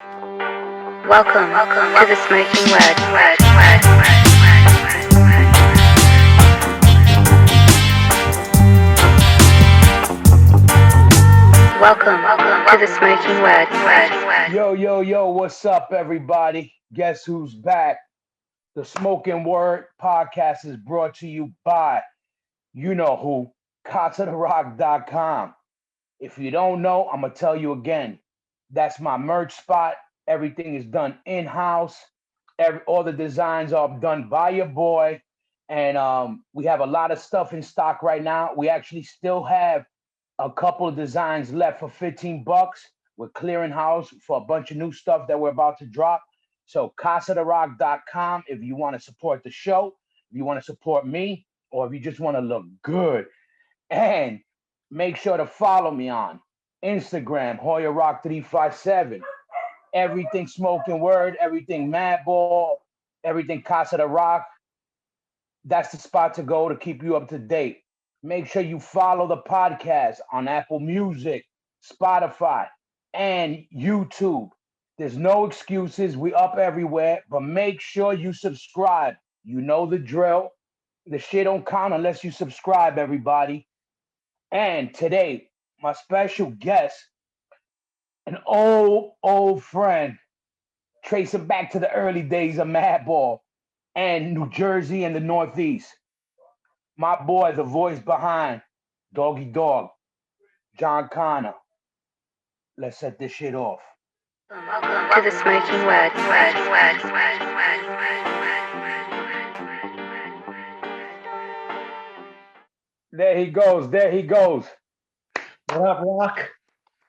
Welcome to the Smoking Word. Welcome to the Smoking Word. Yo, what's up, everybody? Guess who's back? The Smoking Word podcast is brought to you by, you know who, CasaTheRock.com. If you don't know, I'm going to tell you again. That's my merch spot. Everything is done in house. All the designs are done by your boy. And we have a lot of stuff in stock right now. We actually still have a couple of designs left for 15 bucks. We're clearing house for a bunch of new stuff that we're about to drop. So CasaTheRock.com if you want to support the show, if you want to support me, or if you just want to look good. And make sure to follow me on Instagram, Hoya Rock 357. Everything Smoking Word, everything Madball, everything Casa the Rock. That's the spot to go to keep you up to date. Make sure you follow the podcast on Apple Music, Spotify, and YouTube. There's no excuses. We up everywhere, but make sure you subscribe. You know the drill. The shit don't count unless you subscribe, everybody. And today, my special guest, an old friend, tracing back to the early days of Madball and New Jersey and the Northeast. My boy, the voice behind Doggy Dog, John Connor. Let's set this shit off. To the Smoking Word. There he goes. There he goes. What up, Rock?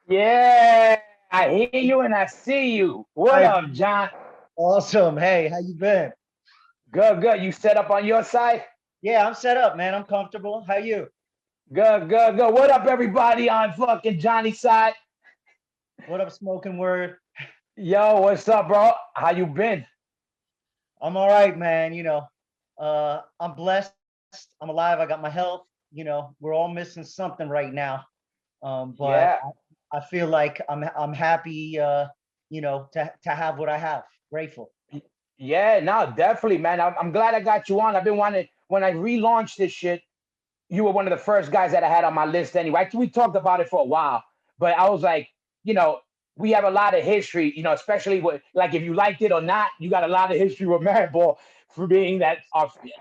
Yeah, I hear you and I see you. What Hi. up, John? Awesome. Hey, how you been? Good. You set up on your side? Yeah, I'm set up, man. I'm comfortable. How you? Good. What up, everybody on fucking Johnny's side? What up, Smoking Word? Yo, what's up, bro? How you been? I'm all right, man. I'm blessed. I'm alive. I got my health. We're all missing something right now. But Yeah, I feel like I'm happy. To have what I have. Grateful. yeah, no, definitely, man. I'm glad I got you on. I've been wanting when I relaunched this shit. You were one of the first guys that I had on my list anyway. Actually, we talked about it for a while, but I was like, you know, we have a lot of history, especially with like if you liked it or not, you got a lot of history with Madball for being that.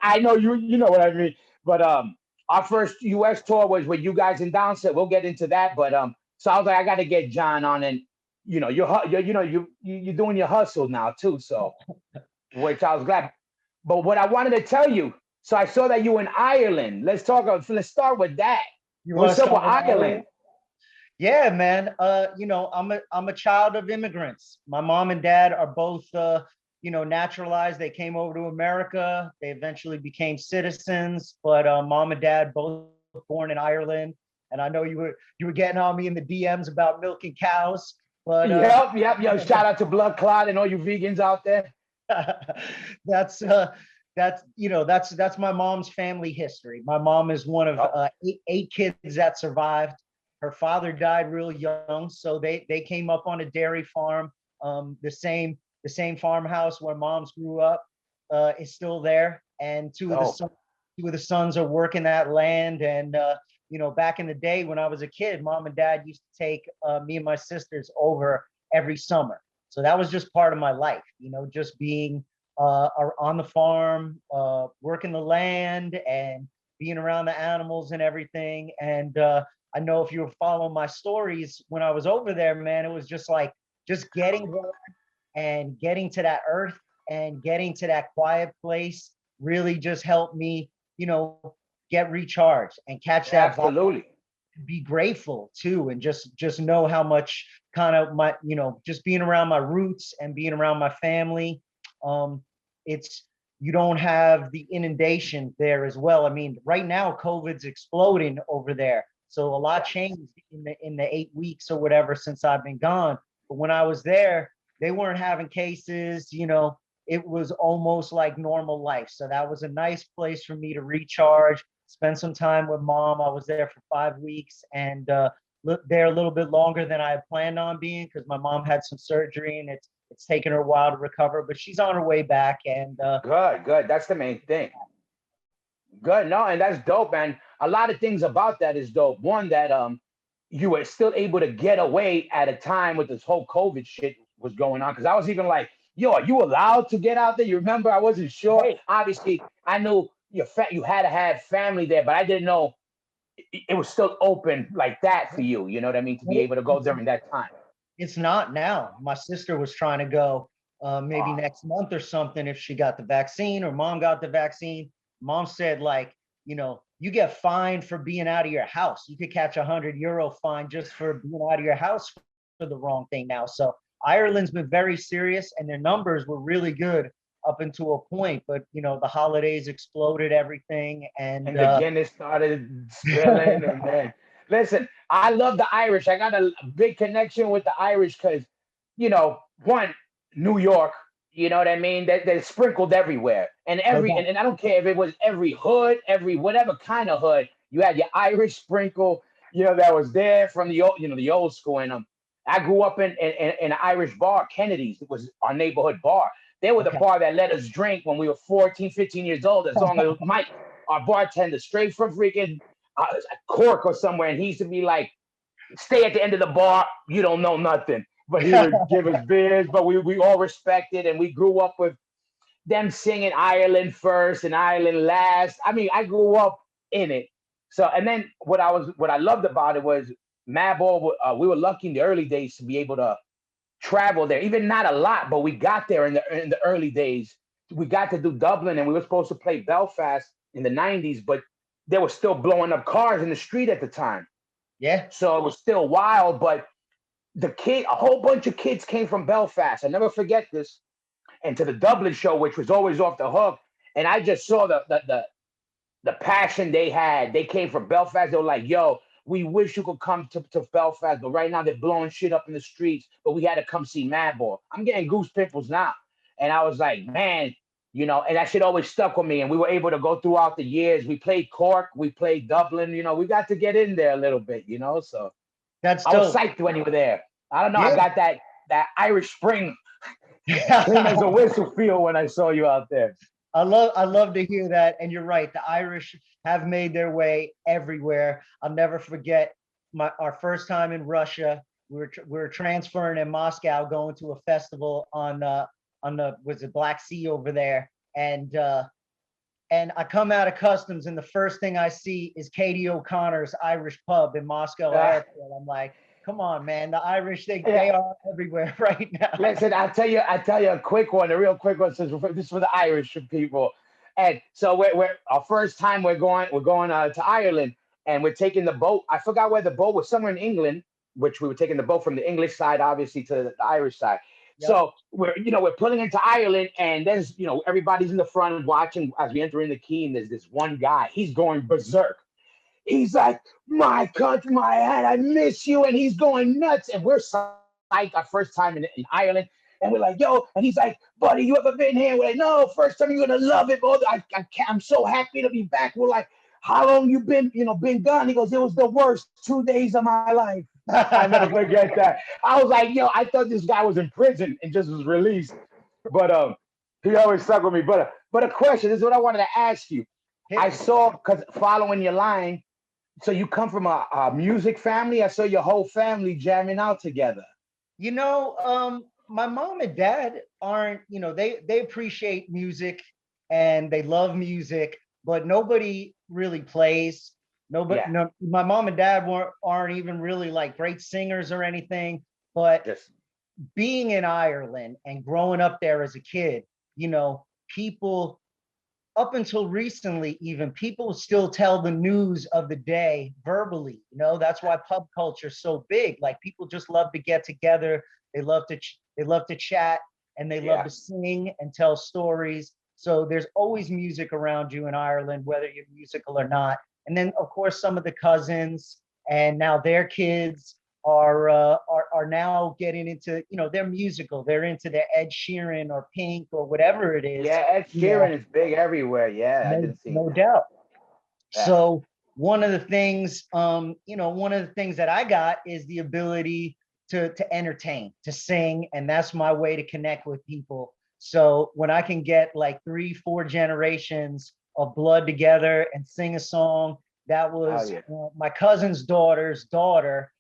I know you know what I mean, but our first U.S. tour was with you guys in Downset. We'll get into that, but so I was like, I got to get John on, and you're doing your hustle now too, so which I was glad. But what I wanted to tell you, so I saw that you were in Ireland. Let's talk. Let's start with that. You want to What's up with start with Ireland? Ireland? Yeah, man. I'm a child of immigrants. My mom and dad are both naturalized. They came over to America. They eventually became citizens, but mom and dad both born in Ireland. And I know you were getting on me in the DMs about milking cows, but Yep. Yo, shout out to Blood Clot and all you vegans out there. that's that's my mom's family history. My mom is one of Oh, eight kids that survived. Her father died real young, so they came up on a dairy farm. The same farmhouse where moms grew up is still there, and oh, two of the sons are working that land. And back in the day when I was a kid, mom and dad used to take me and my sisters over every summer. So that was just part of my life, just being on the farm, working the land, and being around the animals and everything. And I know if you were following my stories when I was over there, man, it was just like just getting home and getting to that earth and getting to that quiet place really just helped me, get recharged and catch that vibe, absolutely. be grateful too, and just know how much kind of my just being around my roots and being around my family. Um it's you don't have the inundation there as well. I mean, right now COVID's exploding over there, so a lot changed in the 8 weeks or whatever since I've been gone. But when I was there, they weren't having cases. It was almost like normal life, so that was a nice place for me to recharge, spend some time with mom. I was there for 5 weeks, and there a little bit longer than I had planned on being because my mom had some surgery and it's taken her a while to recover, but she's on her way back. And Good, good. That's the main thing. Good. No, and that's dope, man. A lot of things about that is dope. One, that you were still able to get away at a time with this whole COVID shit was going on. Cause I was even like, yo, are you allowed to get out there? You remember I wasn't sure. right, Obviously, I knew you had to have family there, but I didn't know it was still open like that for you. You know what I mean? To be able to go during that time. it's not now. My sister was trying to go maybe Oh, next month or something if she got the vaccine or mom got the vaccine. Mom said, like, you get fined for being out of your house. You could catch €100 fine just for being out of your house for the wrong thing now. So Ireland's been very serious and their numbers were really good up until a point. But, the holidays exploded everything. And and the Guinness started spilling, and then listen, I love the Irish. I got a big connection with the Irish because, one, New York, you know what I mean? They're sprinkled everywhere, and no every doubt. and I don't care if it was every hood, every whatever kind of hood, you had your Irish sprinkle, that was there from the old, the old school. And I grew up in an Irish bar, Kennedy's. It was our neighborhood bar. They were the Okay. bar that let us drink when we were 14, 15 years old, as long as Mike, our bartender, straight from freaking Cork or somewhere. And he used to be like, stay at the end of the bar. You don't know nothing. But he would give us beers, but we all respected, and we grew up with them singing Ireland first and Ireland last. I mean, I grew up in it. So, and then what I loved about it was Madball. We were lucky in the early days to be able to travel there, even not a lot, but we got there in the early days. We got to do Dublin, and we were supposed to play Belfast in the '90s, but they were still blowing up cars in the street at the time, Yeah. so it was still wild. But a whole bunch of kids came from Belfast. I never forget this, and to the Dublin show, which was always off the hook. And I just saw the passion they had. They came from Belfast. They were like, yo, we wish you could come to Belfast, but right now they're blowing shit up in the streets. But we had to come see Madball. I'm getting goose pimples now. And I was like, man, and that shit always stuck with me. And we were able to go throughout the years. We played Cork, we played Dublin, we got to get in there a little bit. So That's I was dope. psyched when you were there. I don't know. I Yeah. got that Irish spring came as a whistle feel when I saw you out there. I love to hear that. And you're right. The Irish have made their way everywhere. I'll never forget our first time in Russia. We were transferring in Moscow, going to a festival on the was it Black Sea over there. And I come out of customs, and the first thing I see is Katie O'Connor's Irish pub in Moscow Ah, Airport. I'm like, come on, man. The Irish, they yeah. are everywhere right now. Listen, I tell you a quick one, a real quick one. Since this is for the Irish people, and so we're our first time we're going to Ireland, and we're taking the boat. I forgot where the boat was, somewhere in England, which we were taking the boat from the English side, obviously, to the Irish side. Yep. So we're pulling into Ireland, and there's everybody's in the front watching as we enter in the key, and there's this one guy. He's going berserk. He's like, my country, my head, I miss you. And he's going nuts. And we're psyched our first time in Ireland. And we're like, yo, and he's like, buddy, you ever been here? We're like, no, first time, you're gonna love it, bro. I'm so happy to be back. We're like, how long you been gone? He goes, it was the worst 2 days of my life. I never forget that. I was like, yo, I thought this guy was in prison and just was released. But he always stuck with me. But a question, this is what I wanted to ask you. I Hit me. saw, because following your line, so you come from a music family. I saw your whole family jamming out together. My mom and dad aren't, they appreciate music and they love music, but nobody really plays. Nobody, Yeah, no, my mom and dad aren't even really like great singers or anything. But just being in Ireland and growing up there as a kid, people up until recently, even people still tell the news of the day verbally. That's why pub culture is so big. Like people just love to get together. They love to chat, and they love yeah, to sing and tell stories. So there's always music around you in Ireland, whether you're musical or not. And then of course some of the cousins and now their kids are now getting into, they're musical. They're into their Ed Sheeran or Pink or whatever it is. yeah. Ed You know, Sheeran is big everywhere. Yeah, I no, didn't see no that. doubt. Yeah, So, one of the things, one of the things that I got is the ability to entertain, to sing, and that's my way to connect with people. So when I can get like 3, 4 generations of blood together and sing a song, that was yeah. my cousin's daughter's daughter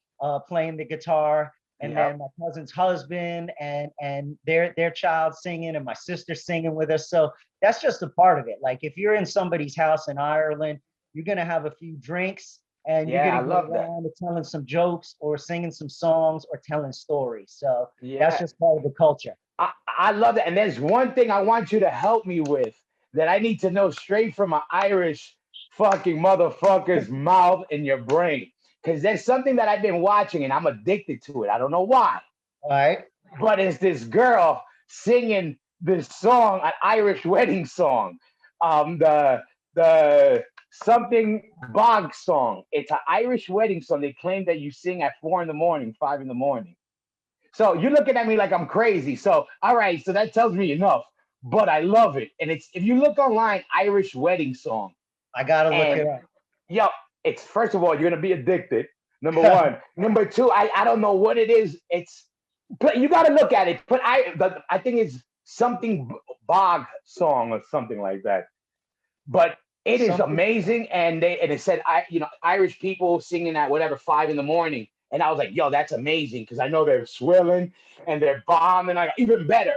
playing the guitar, and Yep. then my cousin's husband and their child singing, and my sister singing with us. So that's just a part of it. Like if you're in somebody's house in Ireland, you're gonna have a few drinks and you're Yeah, I gonna get love that. around to telling some jokes or singing some songs or telling stories. So that's Yeah. just part of the culture. I love that. And there's one thing I want you to help me with that I need to know straight from an Irish fucking motherfucker's mouth in your brain. Because there's something that I've been watching and I'm addicted to it. I don't know why. All right. But it's this girl singing this song, an Irish wedding song. The something bog song. It's an Irish wedding song. They claim that you sing at 4 in the morning, 5 in the morning. So you're looking at me like I'm crazy. So all right, so that tells me enough. But I love it. And it's if you look online, Irish wedding song. I gotta look And it up. yo, it's first of all, you're gonna be addicted. Number one. Number two, I don't know what it is. But you gotta look at it. I think it's something bog song or something like that. But it is Something. amazing. And it said Irish people singing at whatever 5 in the morning. And I was like, yo, that's amazing because I know they're swilling and they're bombing like even better.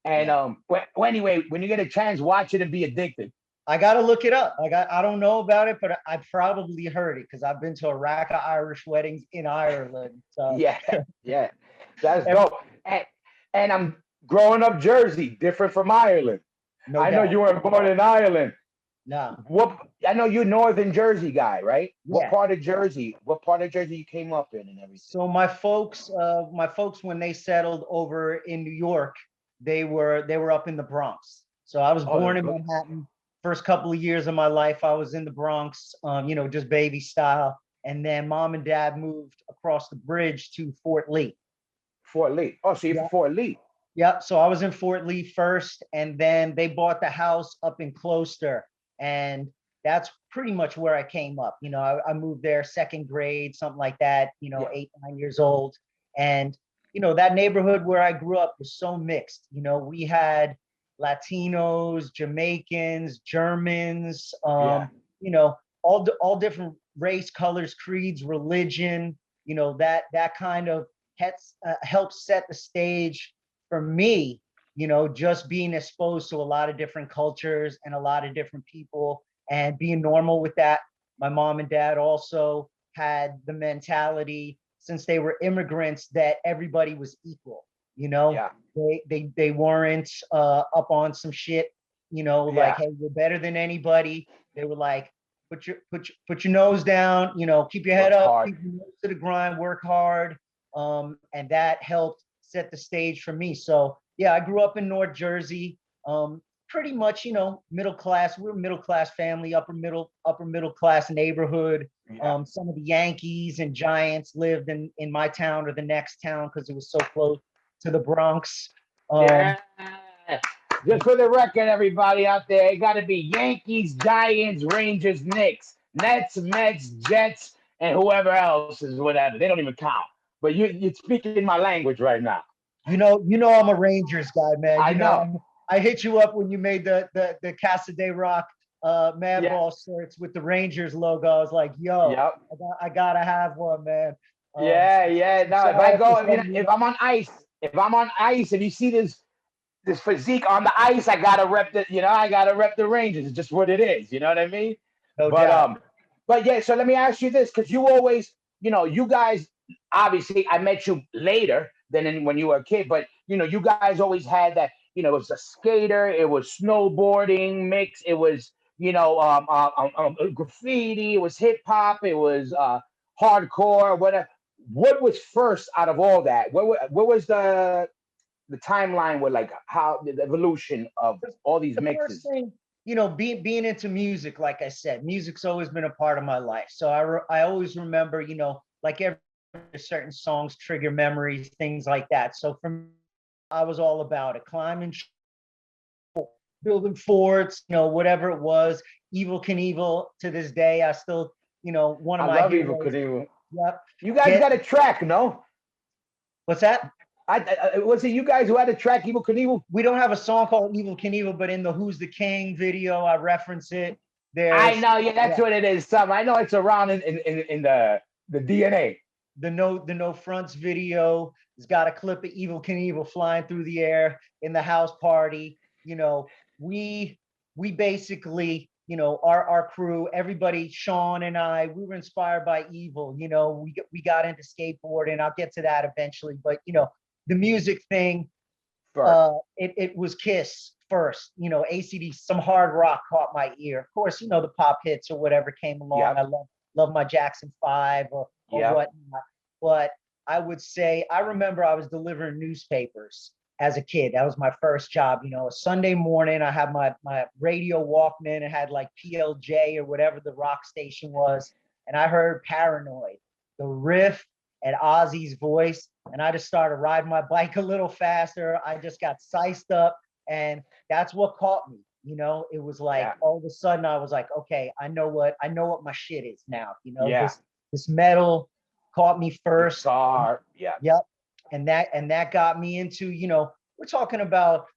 And Yeah. anyway, when you get a chance, watch it and be addicted. I gotta look it up. I don't know about it, but I probably heard it because I've been to a rack of Irish weddings in Ireland. So Yeah, yeah, that's every, dope. And I'm growing up Jersey, different from Ireland. no I know doubt. you weren't born in Ireland. No. What I know you're Northern Jersey guy, right? What Yeah. part of Jersey? What part of Jersey you came up in and everything? So my folks, when they settled over in New York, they were up in the Bronx. So I was Oh, the born in Bronx. Manhattan. First couple of years of my life, I was in the Bronx, just baby style. And then mom and dad moved across the bridge to Fort Lee. Fort Lee. Oh, so you're from Yeah. Fort Lee. Yep. So I was in Fort Lee first, and then they bought the house up in Closter, and that's pretty much where I came up. I moved there second grade, something like that. Yeah. 8, 9 years old, and that neighborhood where I grew up was so mixed. We had Latinos, Jamaicans, Germans, Yeah. all different race, colors, creeds, religion. That kind of helps set the stage for me, just being exposed to a lot of different cultures and a lot of different people and being normal with that. My mom and dad also had the mentality since they were immigrants that everybody was equal. Yeah. They weren't up on some shit, like, Yeah. hey, we're better than anybody. They were like, put your nose down, keep your head Work up, hard. keep your nose to the grind, work hard. And that helped set the stage for me. So yeah, I grew up in North Jersey. Pretty much, middle class. We're a middle class family, upper middle class neighborhood. Yeah. Some of the Yankees and Giants lived in my town or the next town because it was so close to the Bronx. Yeah. Just for the record, everybody out there, it got to be Yankees, Giants, Rangers, Knicks, Nets, Mets, Jets, and whoever else is whatever. They don't even count. But you're speaking my language right now. I'm a Rangers guy, man. I know. I hit you up when you made the Casa de Rock Yeah. Madball shirts with the Rangers logo. I was like, yo, Yep. I gotta have one, man. Yeah, yeah. Now, if shout I out to go, somebody if I'm on ice, if you see this physique on the ice, I gotta rep the Rangers. It's just what it is. You know what I mean? no But doubt. but yeah. So let me ask you this, because you always, you guys, obviously, I met you later than when you were a kid, but you guys always had that. It was a skater, it was snowboarding mix, it was graffiti, it was hip hop, it was hardcore, whatever. What was first out of all that? What was the timeline with like how the evolution of all these The first mixes? thing, being into music, like I said, music's always been a part of my life. So I always remember, like every certain songs trigger memories, things like that. So for me, I was all about it. Climbing, building forts, whatever it was. Evil Knievel, to this day, I still, one of I my love Evil heroes. Knievel. Yep. You guys got a track, no? What's that? Was it you guys who had a track, Evil Knievel? We don't have a song called Evil Knievel, but in the Who's the King video, I reference it. I There's know, yeah, that's what it is. Something I know it's around in the DNA. the No Fronts video. It's got a clip of Evil Knievel flying through the air in the house party. We basically, our crew, everybody, Sean and I, we were inspired by Evil. We got into skateboarding. I'll get to that eventually, but the music thing, First. it was Kiss first. AC/DC, some hard rock caught my ear. Of course, the pop hits or whatever came along. Yep. I love my Jackson 5 or Yep. whatnot. But I would say I remember I was delivering newspapers as a kid. That was my first job. A Sunday morning, I had my radio Walkman. It had like PLJ or whatever the rock station was, and I heard Paranoid, the riff, and Ozzy's voice, and I just started riding my bike a little faster. I just got sized up, and that's what caught me. It was like Yeah. all of a sudden I was like, okay, I know what my shit is now. Yeah. This metal caught me first. Guitar. Yeah. Yep. And that got me into, we're talking about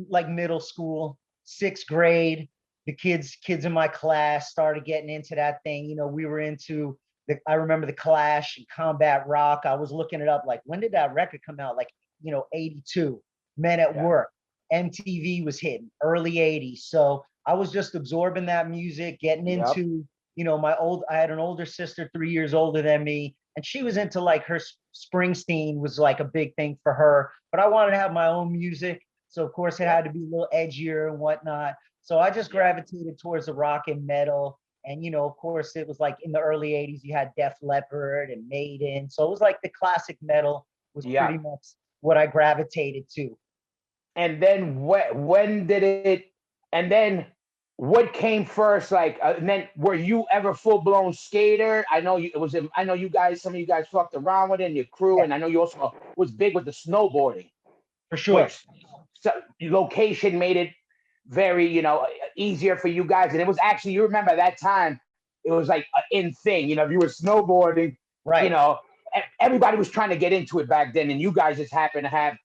like middle school, 6th grade. The kids in my class started getting into that thing. We were into I remember the Clash and Combat Rock. I was looking it up, like, when did that record come out? Like, 82. Men at Work. MTV was hitting early 80s. So I was just absorbing that music, getting into, I had an older sister, 3 years older than me, and she was into like her Springsteen was like a big thing for her, but I wanted to have my own music. So of course it had to be a little edgier and whatnot. So I just gravitated towards the rock and metal. And, of course it was like in the early 80s, you had Def Leppard and Maiden. So it was like the classic metal was pretty much what I gravitated to. And then when did it? And then what came first? Like, and then were you ever full blown skater? I know you. I know you guys. Some of you guys fucked around with it in your crew, Yeah. and I know you also was big with the snowboarding. For sure. Which location made it very, easier for you guys. And it was actually, you remember that time, it was like an in thing. If you were snowboarding, right? Everybody was trying to get into it back then, and you guys just happened to have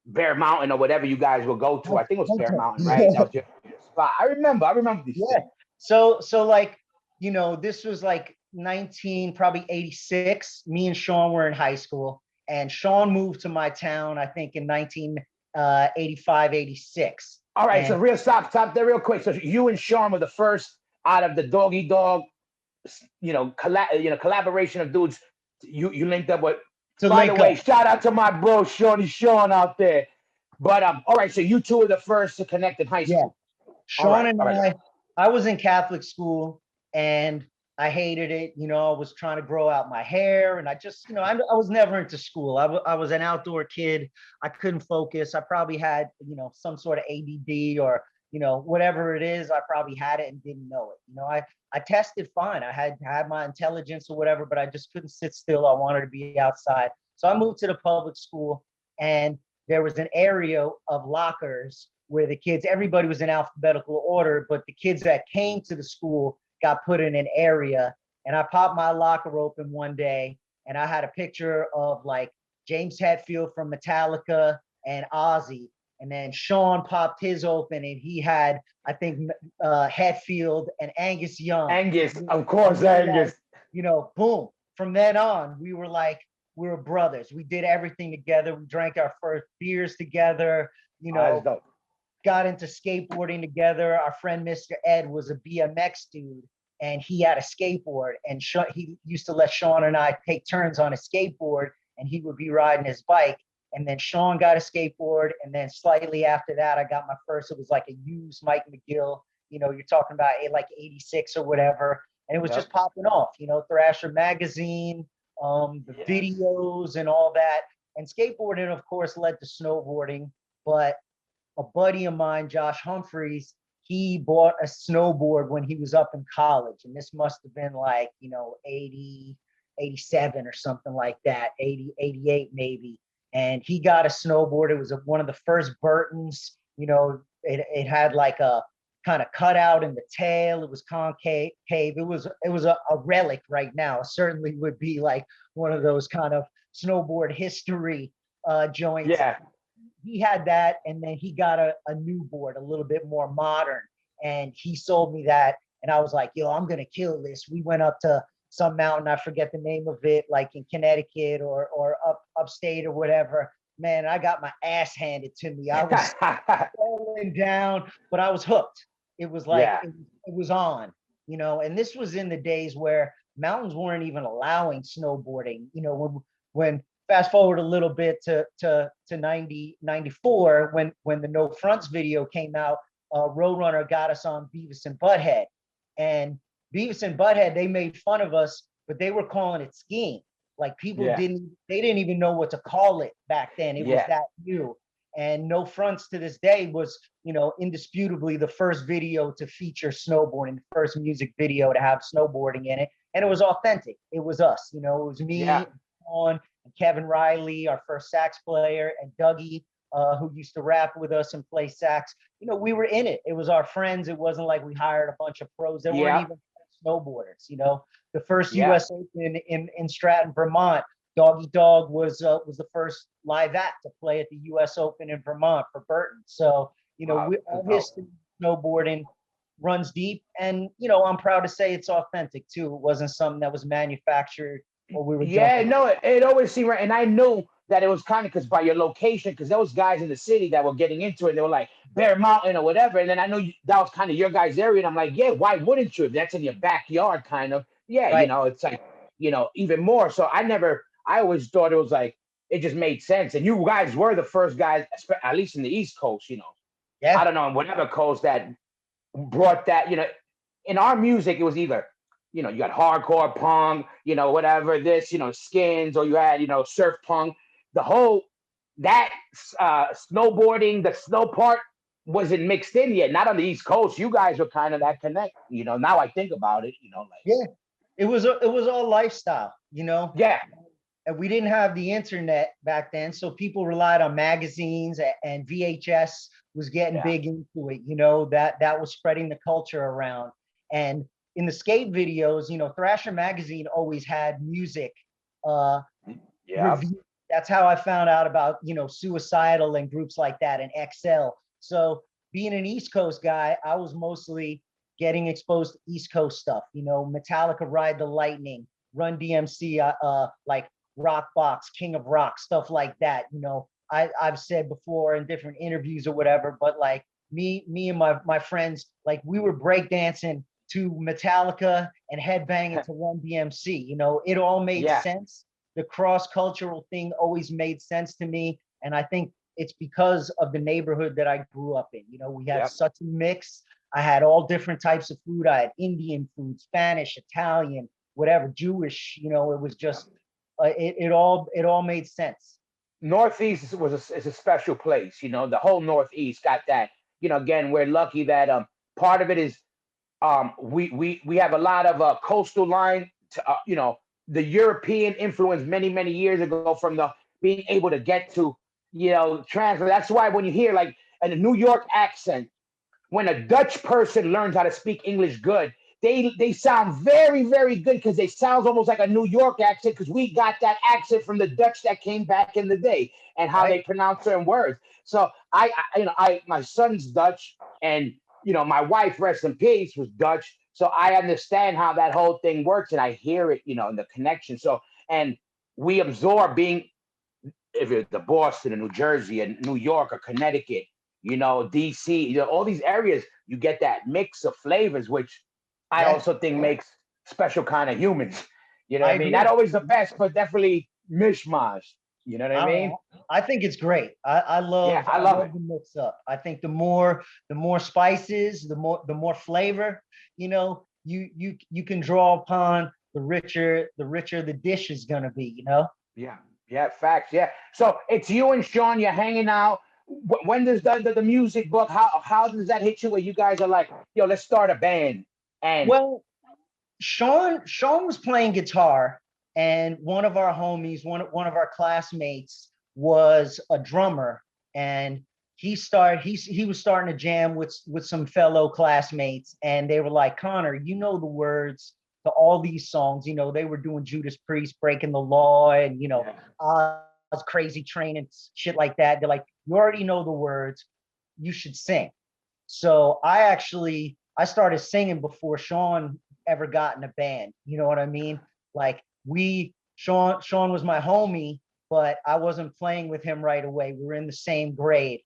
Bear Mountain or whatever you guys will go to. I think it was Bear Mountain, right? That was your spot. I remember these things. So like, this was like probably 86. Me and Sean were in high school, and Sean moved to my town, I think in 1985, 86. All right, so stop there real quick. So you and Sean were the first out of the Doggy Dog, collaboration of dudes. You linked up with. By the way, shout out to my bro Sean out there. But all right, so you two are the first to connect in high school. Yeah. Sean and I was in Catholic school, and I hated it. I was trying to grow out my hair, and I just, I was never into school. I was an outdoor kid. I couldn't focus. I probably had, some sort of ADD or, whatever it is. I probably had it and didn't know it. I tested fine. I had my intelligence or whatever, but I just couldn't sit still. I wanted to be outside. So I moved to the public school, and there was an area of lockers where everybody was in alphabetical order, but the kids that came to the school got put in an area. And I popped my locker open one day, and I had a picture of like James Hetfield from Metallica and Ozzy. And then Sean popped his open, and he had, I think, Hetfield and Angus Young. Angus, of course, Angus. Boom. From then on, we were brothers. We did everything together. We drank our first beers together. Got into skateboarding together. Our friend Mr. Ed was a BMX dude, and he had a skateboard. And he used to let Sean and I take turns on a skateboard, and he would be riding his bike. And then Sean got a skateboard, and then slightly after that, I got my first. It was like a used Mike McGill. You're talking about like 86 or whatever, and it was just popping off. Thrasher magazine, the videos, and all that. And skateboarding, of course, led to snowboarding. But a buddy of mine, Josh Humphreys, he bought a snowboard when he was up in college, and this must have been like 80, 87 or something like that, 80, 88 maybe. And he got a snowboard. It was one of the first Burtons, You know, it had like a kind of cutout in the tail. It was concave. It was a relic right now. It certainly would be like one of those kind of snowboard history joints. Yeah. He had that, and then he got a new board, a little bit more modern, and he sold me that, and I was like, yo, I'm gonna kill this. We went up to some mountain, I forget the name of it, like in Connecticut or upstate or whatever. Man, I got my ass handed to me. I was falling down, but I was hooked. It was like Yeah. it was on, and this was in the days where mountains weren't even allowing snowboarding. When fast forward a little bit to 94, when the No Fronts video came out, Roadrunner got us on Beavis and Butthead. And Beavis and Butthead, they made fun of us, but they were calling it skiing. Like people Yeah. didn't even know what to call it back then. It was Yeah. that new. And No Fronts to this day was, indisputably the first video to feature snowboarding, the first music video to have snowboarding in it. And it was authentic. It was us, it was me, Yeah. and Kevin Riley, our first sax player, and Dougie, who used to rap with us and play sax. We were in it. It was our friends. It wasn't like we hired a bunch of pros. There Yeah. weren't even snowboarders. The first Yeah. U.S. Open in Stratton, Vermont, Doggy Dog was the first live act to play at the U.S. Open in Vermont for Burton. So Wow. our history of snowboarding runs deep, and I'm proud to say it's authentic too. It wasn't something that was manufactured or we were Yeah, jumping. no, it always seemed right. And I knew that it was kind of because by your location, because those guys in the city that were getting into it, they were like Bear Mountain or whatever. And then I know that was kind of your guys' area. And I'm like, yeah, why wouldn't you? If that's in your backyard, kind of. Yeah, Right. it's like, even more. So I always thought it was like, it just made sense. And you guys were the first guys, at least in the East Coast, Yeah. I don't know, in whatever coast that brought that, in our music, it was either, you got hardcore punk, whatever this, skins, or you had, surf punk. The whole that snowboarding, the snow part wasn't mixed in yet. Not on the East Coast. You guys were kind of that connect. Now I think about it, like Yeah. It was all lifestyle, yeah, and we didn't have the internet back then, so people relied on magazines, and VHS was getting Yeah. big into it. That was spreading the culture around. And in the skate videos, Thrasher magazine always had music yeah, review. That's how I found out about Suicidal and groups like that, and XL. So being an East Coast guy, I was mostly getting exposed to East Coast stuff. Metallica, Ride the Lightning, Run DMC, like Rock Box, King of Rock, stuff like that. I've said before in different interviews or whatever, but like me and my friends, like we were breakdancing to Metallica and headbanging to Run DMC. It all made Yeah. sense. The cross-cultural thing always made sense to me, and I think it's because of the neighborhood that I grew up in. We had Yep. such a mix. I had all different types of food. I had Indian food, Spanish, Italian, whatever, Jewish. It was just it all made sense. Northeast is a special place. The whole Northeast got that. Again, we're lucky that part of it is we have a lot of coastal line to, the European influence many years ago from the being able to get to transfer. That's why when you hear like a New York accent, when a Dutch person learns how to speak English good, they sound very good because they sound almost like a New York accent because we got that accent from the Dutch that came back in the day and how they Right. pronounce certain words. So my son's Dutch, and my wife, rest in peace, was Dutch. So I understand how that whole thing works, and I hear it, in the connection. So and we absorb being if it's the Boston and New Jersey and New York or Connecticut, DC, all these areas, you get that mix of flavors, which I Yeah. also think makes special kind of humans. You know what I I mean? agree. Not always the best, but definitely mishmash. You know what I mean? I think it's great. I love Yeah, I love it. the mix up. I think the more spices, the more flavor, you can draw upon, the richer the dish is gonna be, Yeah, facts. Yeah. So it's you and Sean. You're hanging out. When does the music book? How does that hit you? Where you guys are like, yo, let's start a band. And Well, Sean was playing guitar, and one of our homies, one of our classmates, was a drummer, and he was starting to jam with some fellow classmates, and they were like, Connor, you know the words to all these songs. You know, they were doing Judas Priest, Breaking the Law, and Oz Crazy Train and shit like that. They're like, you already know the words, you should sing. So I started singing before Sean ever got in a band. You know what I mean? Like Sean was my homie, but I wasn't playing with him right away. We were in the same grade.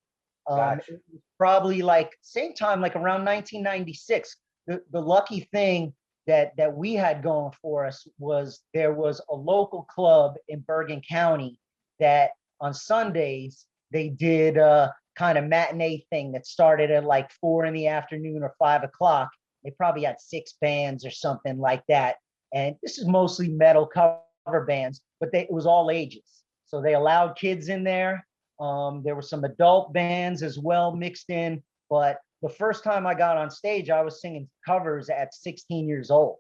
Gotcha. It was probably like same time, like around 1996. The lucky thing that we had going for us was there was a local club in Bergen County that on Sundays they did a kind of matinee thing that started at like 4 in the afternoon or 5 o'clock. They probably had 6 bands or something like that. And this is mostly metal cover bands, but it was all ages. So they allowed kids in there. There were some adult bands as well mixed in. But the first time I got on stage, I was singing covers at 16 years old.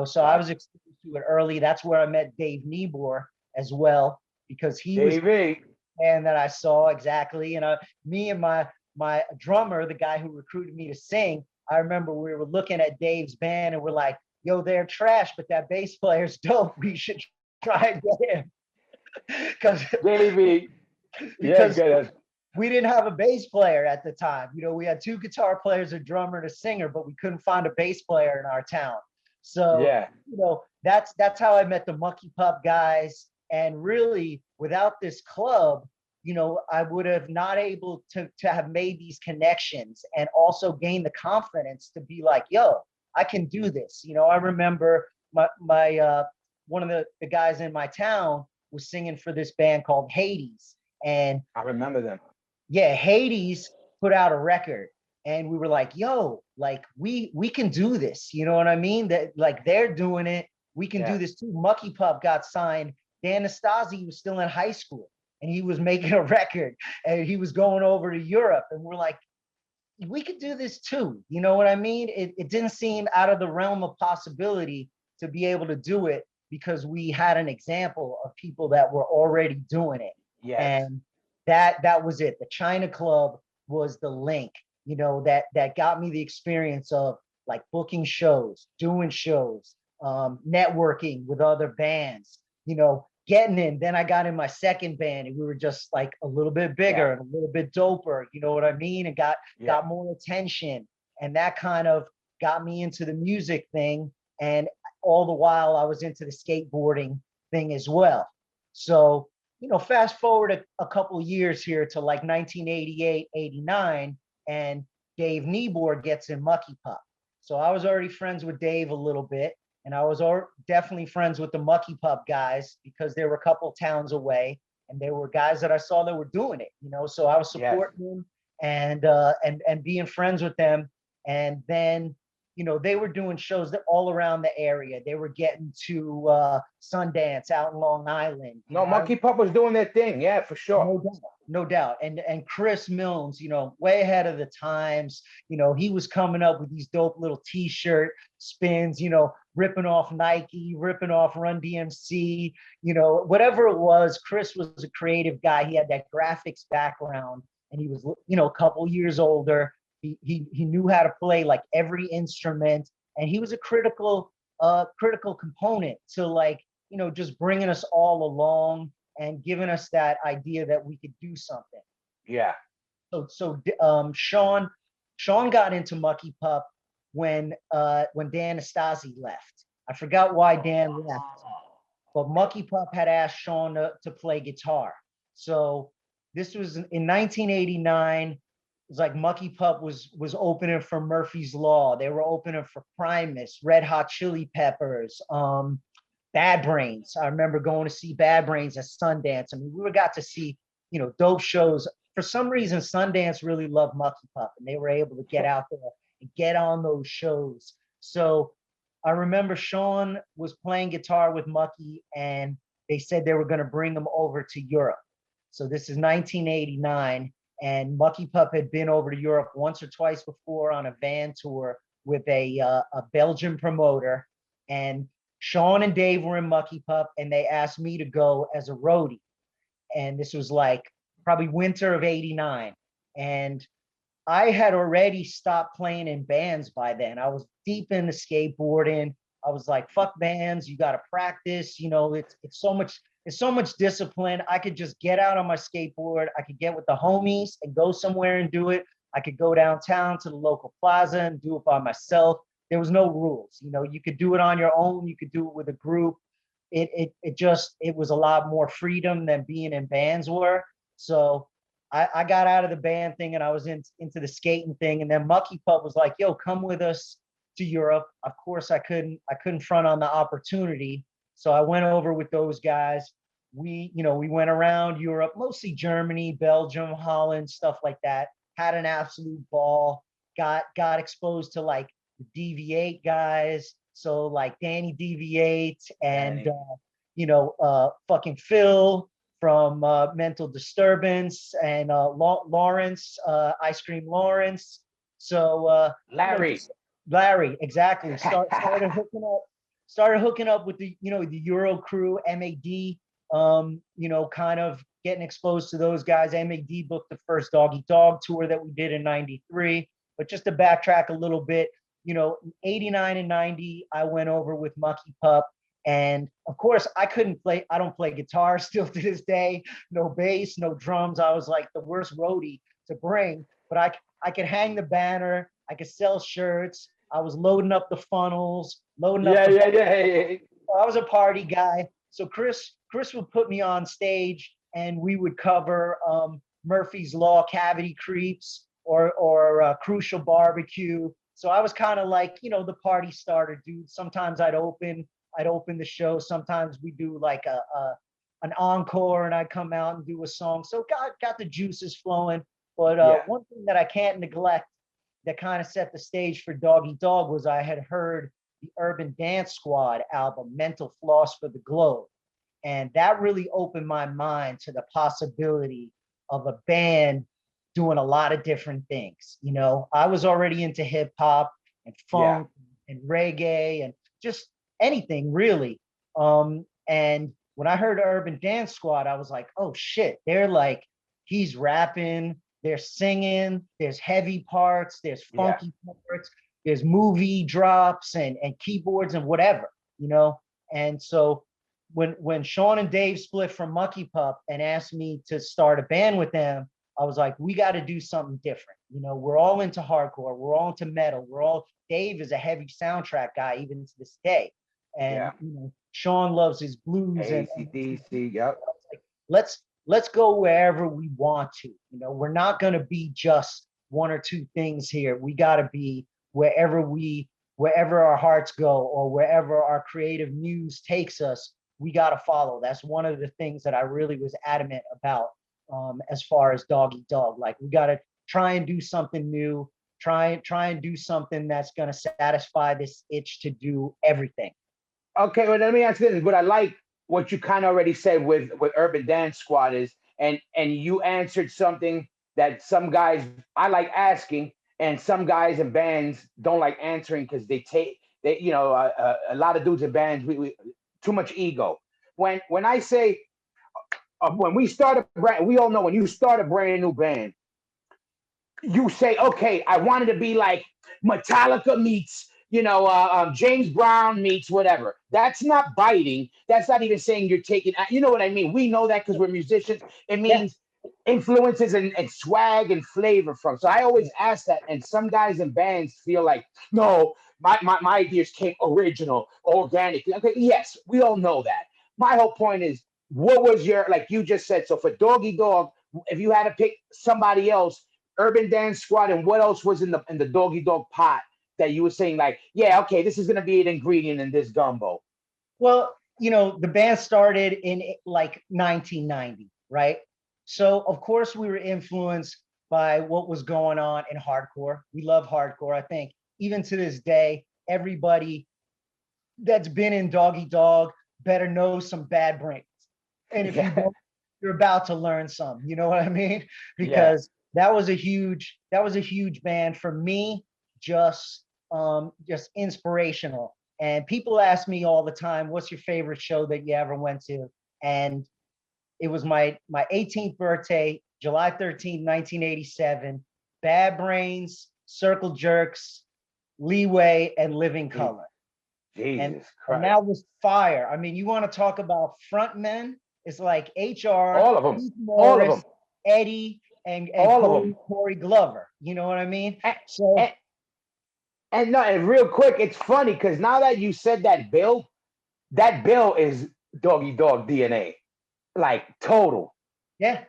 So I was exposed to it early. That's where I met Dave Niebuhr as well, because he was Davey. and that I saw exactly. And me and my drummer, the guy who recruited me to sing, I remember we were looking at Dave's band and we're like, yo, they're trash, but that bass player's dope. We should try and get him. Davey. Because Yeah, we didn't have a bass player at the time. We had 2 guitar players, a drummer, and a singer, but we couldn't find a bass player in our town. So, yeah. That's how I met the Monkey Pup guys. And really, without this club, I would have not able to have made these connections and also gain the confidence to be like, yo, I can do this. I remember my one of the guys in my town was singing for this band called Hades. And I remember them. yeah, Hades put out a record and we were like, yo, like we can do this. You know what I mean? That like they're doing it. We can do this too. Mucky Pup got signed. Dan Nastasi was still in high school and he was making a record and he was going over to Europe. And we're like, we could do this too. You know what I mean? It didn't seem out of the realm of possibility to be able to do it because we had an example of people that were already doing it. Yes. And that was it. The China Club was the link, that got me the experience of like booking shows, doing shows, networking with other bands, getting in. Then I got in my second band and we were just like a little bit bigger and a little bit doper, you know what I mean? And got more attention. And that kind of got me into the music thing. And all the while I was into the skateboarding thing as well. So, fast forward a couple of years here to like 1988, 89, and Dave Niebuhr gets in Mucky Pup. So I was already friends with Dave a little bit. And I was definitely friends with the Mucky Pup guys because they were a couple towns away, and they were guys that I saw that were doing it. So I was supporting them and being friends with them. And then, they were doing shows that all around the area. They were getting to Sundance out in Long Island. No, Monkey Pup was doing their thing. Yeah, for sure. No doubt. And Chris Milnes, way ahead of the times. He was coming up with these dope little T-shirt spins, ripping off Nike, ripping off Run DMC, whatever it was. Chris was a creative guy. He had that graphics background, and he was, a couple years older. He knew how to play like every instrument, and he was a critical component to like, just bringing us all along and giving us that idea that we could do something. Yeah. So Sean got into Mucky Pup when Dan Nastasi left. I forgot why Dan left, but Mucky Pup had asked Sean to play guitar. So this was in 1989. It was like Mucky Pup was opening for Murphy's Law. They were opening for Primus, Red Hot Chili Peppers, Bad Brains. I remember going to see Bad Brains at Sundance. I mean, we got to see, dope shows. For some reason, Sundance really loved Mucky Pup, and they were able to get out there and get on those shows. So I remember Sean was playing guitar with Mucky, and they said they were going to bring him over to Europe. So this is 1989. And Mucky Pup had been over to Europe once or twice before on a van tour with a Belgian promoter. And Sean and Dave were in Mucky Pup, and they asked me to go as a roadie. And this was like probably winter of '89. And I had already stopped playing in bands by then. I was deep into skateboarding. I was like, fuck bands, you gotta practice. It's so much discipline. I could just get out on my skateboard. I could get with the homies and go somewhere and do it. I could go downtown to the local plaza and do it by myself. There was no rules. You could do it on your own, you could do it with a group. It was a lot more freedom than being in bands were. So I got out of the band thing and I was into the skating thing. And then Mucky Pup was like, yo, come with us to Europe. Of course I couldn't front on the opportunity. So I went over with those guys. We went around Europe, mostly Germany, Belgium, Holland, stuff like that. Had an absolute ball. Got exposed to like the Deviate guys. So like Danny Deviate and fucking Phil from Mental Disturbance and Lawrence, Ice Cream Lawrence. So Larry. Larry, exactly. Started hooking up with the Euro crew, MAD. Kind of getting exposed to those guys. MAD booked the first Dog Eat Dog tour that we did in '93. But just to backtrack a little bit, 89 and 90, I went over with Mucky Pup. And of course, I don't play guitar still to this day, no bass, no drums. I was like the worst roadie to bring, but I could hang the banner, I could sell shirts, I was loading up the funnels, loading up. Yeah. I was a party guy. So Chris would put me on stage and we would cover Murphy's Law, Cavity Creeps, or Crucial Barbecue. So I was kind of like, the party starter dude. Sometimes I'd open the show. Sometimes we do like an encore and I'd come out and do a song. So got the juices flowing. But one thing that I can't neglect that kind of set the stage for Dog Eat Dog was I had heard the Urban Dance Squad album, Mental Floss for the Globe. And that really opened my mind to the possibility of a band doing a lot of different things. I was already into hip hop and funk and reggae and just anything really. And when I heard Urban Dance Squad, I was like, oh shit, they're like, he's rapping, they're singing, there's heavy parts, there's funky parts, there's movie drops and keyboards and whatever. And so when Sean and Dave split from Mucky Pup and asked me to start a band with them, I was like, we got to do something different. We're all into hardcore, we're all into metal, Dave is a heavy soundtrack guy even to this day. And Sean loves his blues and AC/DC, yep. Like, let's go wherever we want to. We're not going to be just one or two things here. We got to be wherever our hearts go or wherever our creative muse takes us. We got to follow. That's one of the things that I really was adamant about as far as Dog Eat Dog. Like, we got to try and do something new, try and do something that's going to satisfy this itch to do everything. Okay, well, let me ask you this. What I like, what you kind of already said with Urban Dance Squad is, and you answered something that some guys I like asking, and some guys in bands don't like answering because a lot of dudes in bands we too much ego. When I say when we start a brand, we all know when you start a brand new band, you say, okay, I wanted to be like Metallica meets James Brown meets whatever. That's not biting. That's not even saying you're taking. You know what I mean? We know that because we're musicians. It means influences and swag and flavor from. So I always ask that, and some guys in bands feel like, no, my ideas came original, organic. Okay, yes, we all know that. My whole point is, what was your, like you just said? So for Dog Eat Dog, if you had to pick somebody else, Urban Dance Squad, and what else was in the Dog Eat Dog pot that you were saying, like, yeah, okay, this is going to be an ingredient in this gumbo? Well, the band started in like 1990, right? So of course we were influenced by what was going on in hardcore. We love hardcore. I think even to this day, everybody that's been in Dog Eat Dog better know some Bad Brains. And if you don't, you're about to learn some, you know what I mean? Because that was a huge band for me, just inspirational. And people ask me all the time, what's your favorite show that you ever went to? And It was my 18th birthday, July 13th, 1987. Bad Brains, Circle Jerks, Leeway, and Living Color. And, Jesus and Christ. that was fire. I mean, you want to talk about front men? It's like HR, All of them. Keith All of Morris, them. Eddie, and All of them. Corey Glover. You know what I mean? And, So and no, and real quick, it's funny because now that you said that bill is Doggy Dog DNA, like total. yeah,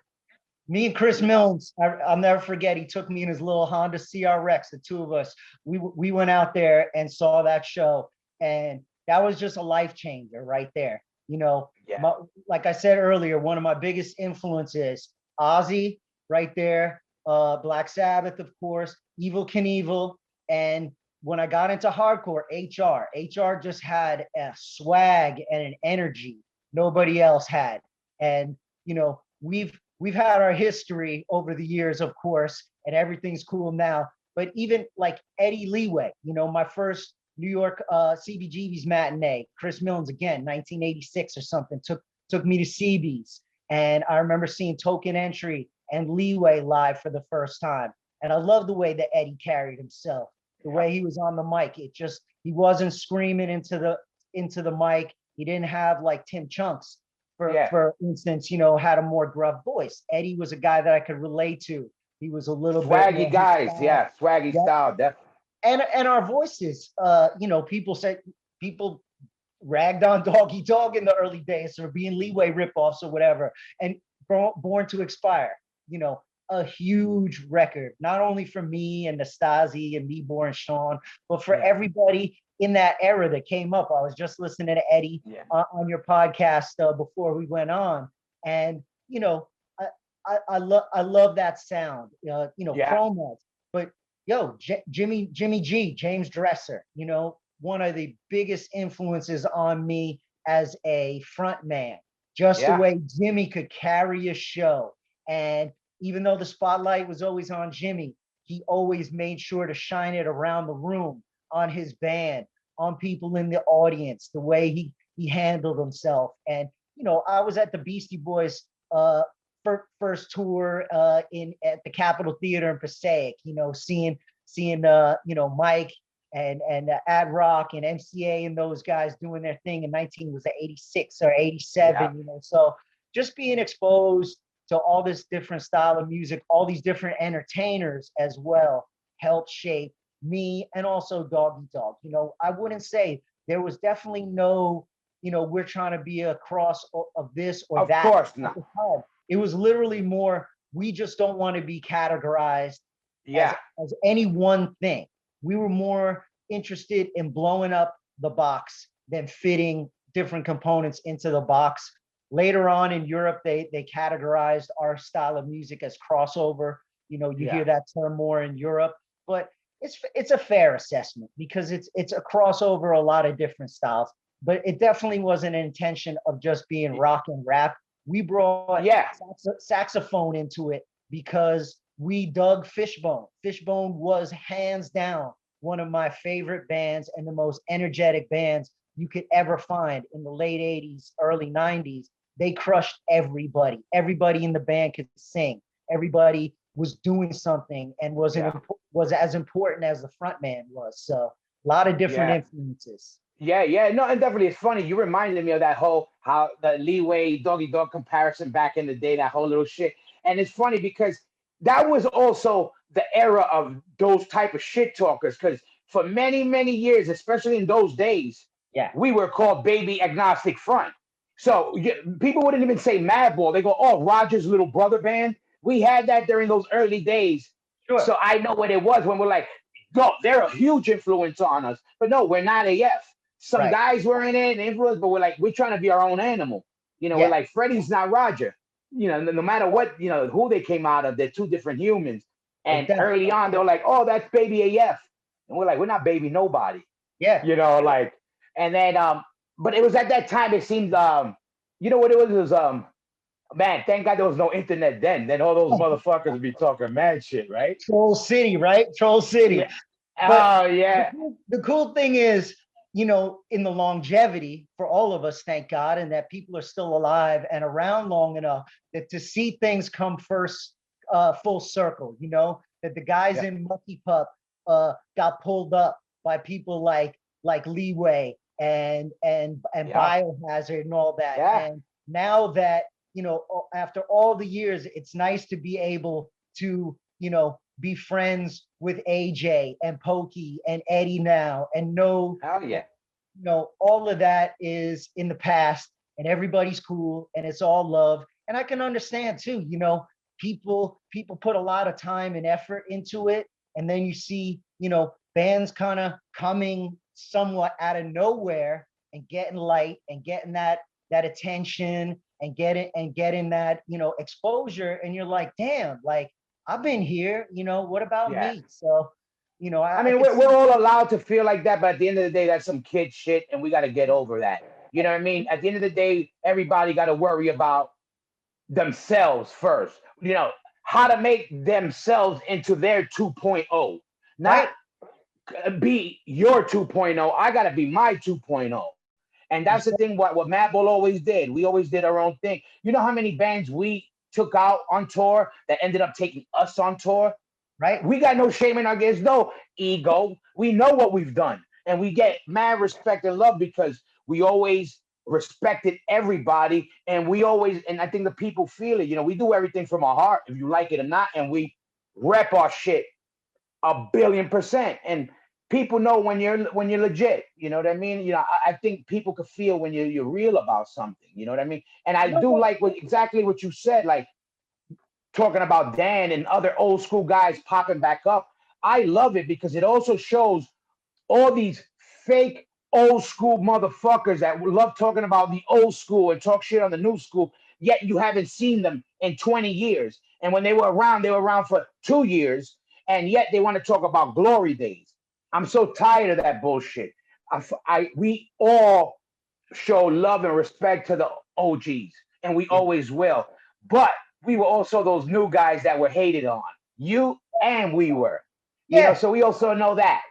me and Chris Milnes, I'll never forget. He took me in his little Honda CRX. The two of us, we went out there and saw that show, and that was just a life changer right there. You know, Yeah. like I said earlier, one of my biggest influences, Ozzy, right there. Black Sabbath, of course, Evil Knievel, and when I got into hardcore, HR just had a swag and an energy nobody else had, and you know, we've had our history over the years, of course, and everything's cool now. But even like Eddie Leeway, you know, my first New York CBGB's matinee, Chris Milnes again, 1986 or something, took me to CB's. And I remember seeing Token Entry and Leeway live for the first time. And I love the way that Eddie carried himself, the way he was on the mic. It just, he wasn't screaming into the mic. He didn't have like Tim Chunks, for instance, you know, had a more gruff voice. Eddie was a guy that I could relate to. He was a little Swaggy bit guys, yeah, swaggy style, definitely. And our voices, you know, people ragged on Doggy Dog in the early days for being Leeway ripoffs or whatever. And Born to Expire, you know, a huge record, not only for me and Nastasi and Nibor and Sean, but for everybody in that era that came up. I was just listening to Eddie on your podcast before we went on, and you know, I love that sound. You know, Chromats, but yo, Jimmy G, James Dresser, you know, one of the biggest influences on me as a front man. Just the way Jimmy could carry a show, and even though the spotlight was always on Jimmy, he always made sure to shine it around the room, on his band, on people in the audience, the way he handled himself. And you know, I was at the Beastie Boys first tour at the Capitol Theater in Passaic, you know, seeing you know, Mike and Ad Rock and MCA and those guys doing their thing in 86 or 87, you know. So just being exposed to all this different style of music, all these different entertainers as well, helped shape me, and also Doggy Dog. You know, I wouldn't say there was definitely no, you know, we're trying to be a cross of this or that. Of course not. It was literally more, we just don't want to be categorized as any one thing. We were more interested in blowing up the box than fitting different components into the box. Later on in Europe, they categorized our style of music as crossover. You know, you hear that term more in Europe, but it's a fair assessment because it's a crossover, a lot of different styles. But it definitely wasn't an intention of just being rock and rap. We brought saxophone into it because we dug Fishbone. Fishbone was hands down one of my favorite bands and the most energetic bands you could ever find in the late 80s, early 90s. They crushed everybody. Everybody in the band could sing. Everybody was doing something and was as important as the front man was. So a lot of different influences. No, and definitely it's funny. You reminded me of that whole how the Leeway Doggy Dog comparison back in the day, that whole little shit. And it's funny because that was also the era of those type of shit talkers. Because for many, many years, especially in those days, we were called Baby Agnostic Front. So people wouldn't even say Madball. They go, oh, Roger's little brother band. We had that during those early days. Sure. So I know what it was when we're like, no, they're a huge influence on us. But no, we're not AF. Some guys were in it and influence, but we're trying to be our own animal. You know, we're like, Freddie's not Roger. You know, no matter what, you know, who they came out of, they're two different humans. And early on, they were like, oh, that's Baby AF. And we're like, we're not baby nobody. Yeah. You know, like, and then, but it was at that time, it seemed, you know what it was? It was, man, thank God there was no internet then. Then all those motherfuckers would be talking mad shit, right? Troll City, right? Troll City. Yeah. Oh, yeah. The cool thing is, in the longevity for all of us, thank God, and that people are still alive and around long enough that to see things come first, full circle, that the guys Yeah. in Mucky Pup got pulled up by people like Leeway and Yeah. Biohazard and all that. Yeah. And now that, after all the years, it's nice to be able to, be friends with AJ and Pokey and Eddie now and know, Hell yeah. all of that is in the past and everybody's cool and it's all love. And I can understand too, people put a lot of time and effort into it. And then you see, bands kind of coming somewhat out of nowhere and getting light and getting that attention and getting that, exposure. And you're like, damn, like I've been here, what about Yeah. me? So, I I mean, could we're see. all allowed to feel like that, but at the end of the day, that's some kid shit, and we got to get over that. You know what I mean? At the end of the day, everybody got to worry about themselves first. How to make themselves into their 2.0, not Right. be your 2.0. I got to be my 2.0. And You that's the said, thing what Madball always did. We always did our own thing. You know how many bands we took out on tour that ended up taking us on tour? right. We got no shame in our there's no ego. We know what we've done. And we get mad respect and love because we always respected everybody. And we always, and I think the people feel it. We do everything from our heart, if you like it or not. And we rep our shit 1,000,000,000%. And people know when you're legit. You know what I mean? I think people could feel when you're real about something. You know what I mean? And I You know do what? like exactly what you said, like talking about Dan and other old school guys popping back up. I love it because it also shows all these fake old school motherfuckers that love talking about the old school and talk shit on the new school, yet you haven't seen them in 20 years. And when they were around for 2 years, and yet they want to talk about glory days. I'm so tired of that bullshit. We all show love and respect to the OGs, and we Yeah. always will. But we were also those new guys that were hated on. You and we were, Yeah. so we also know that.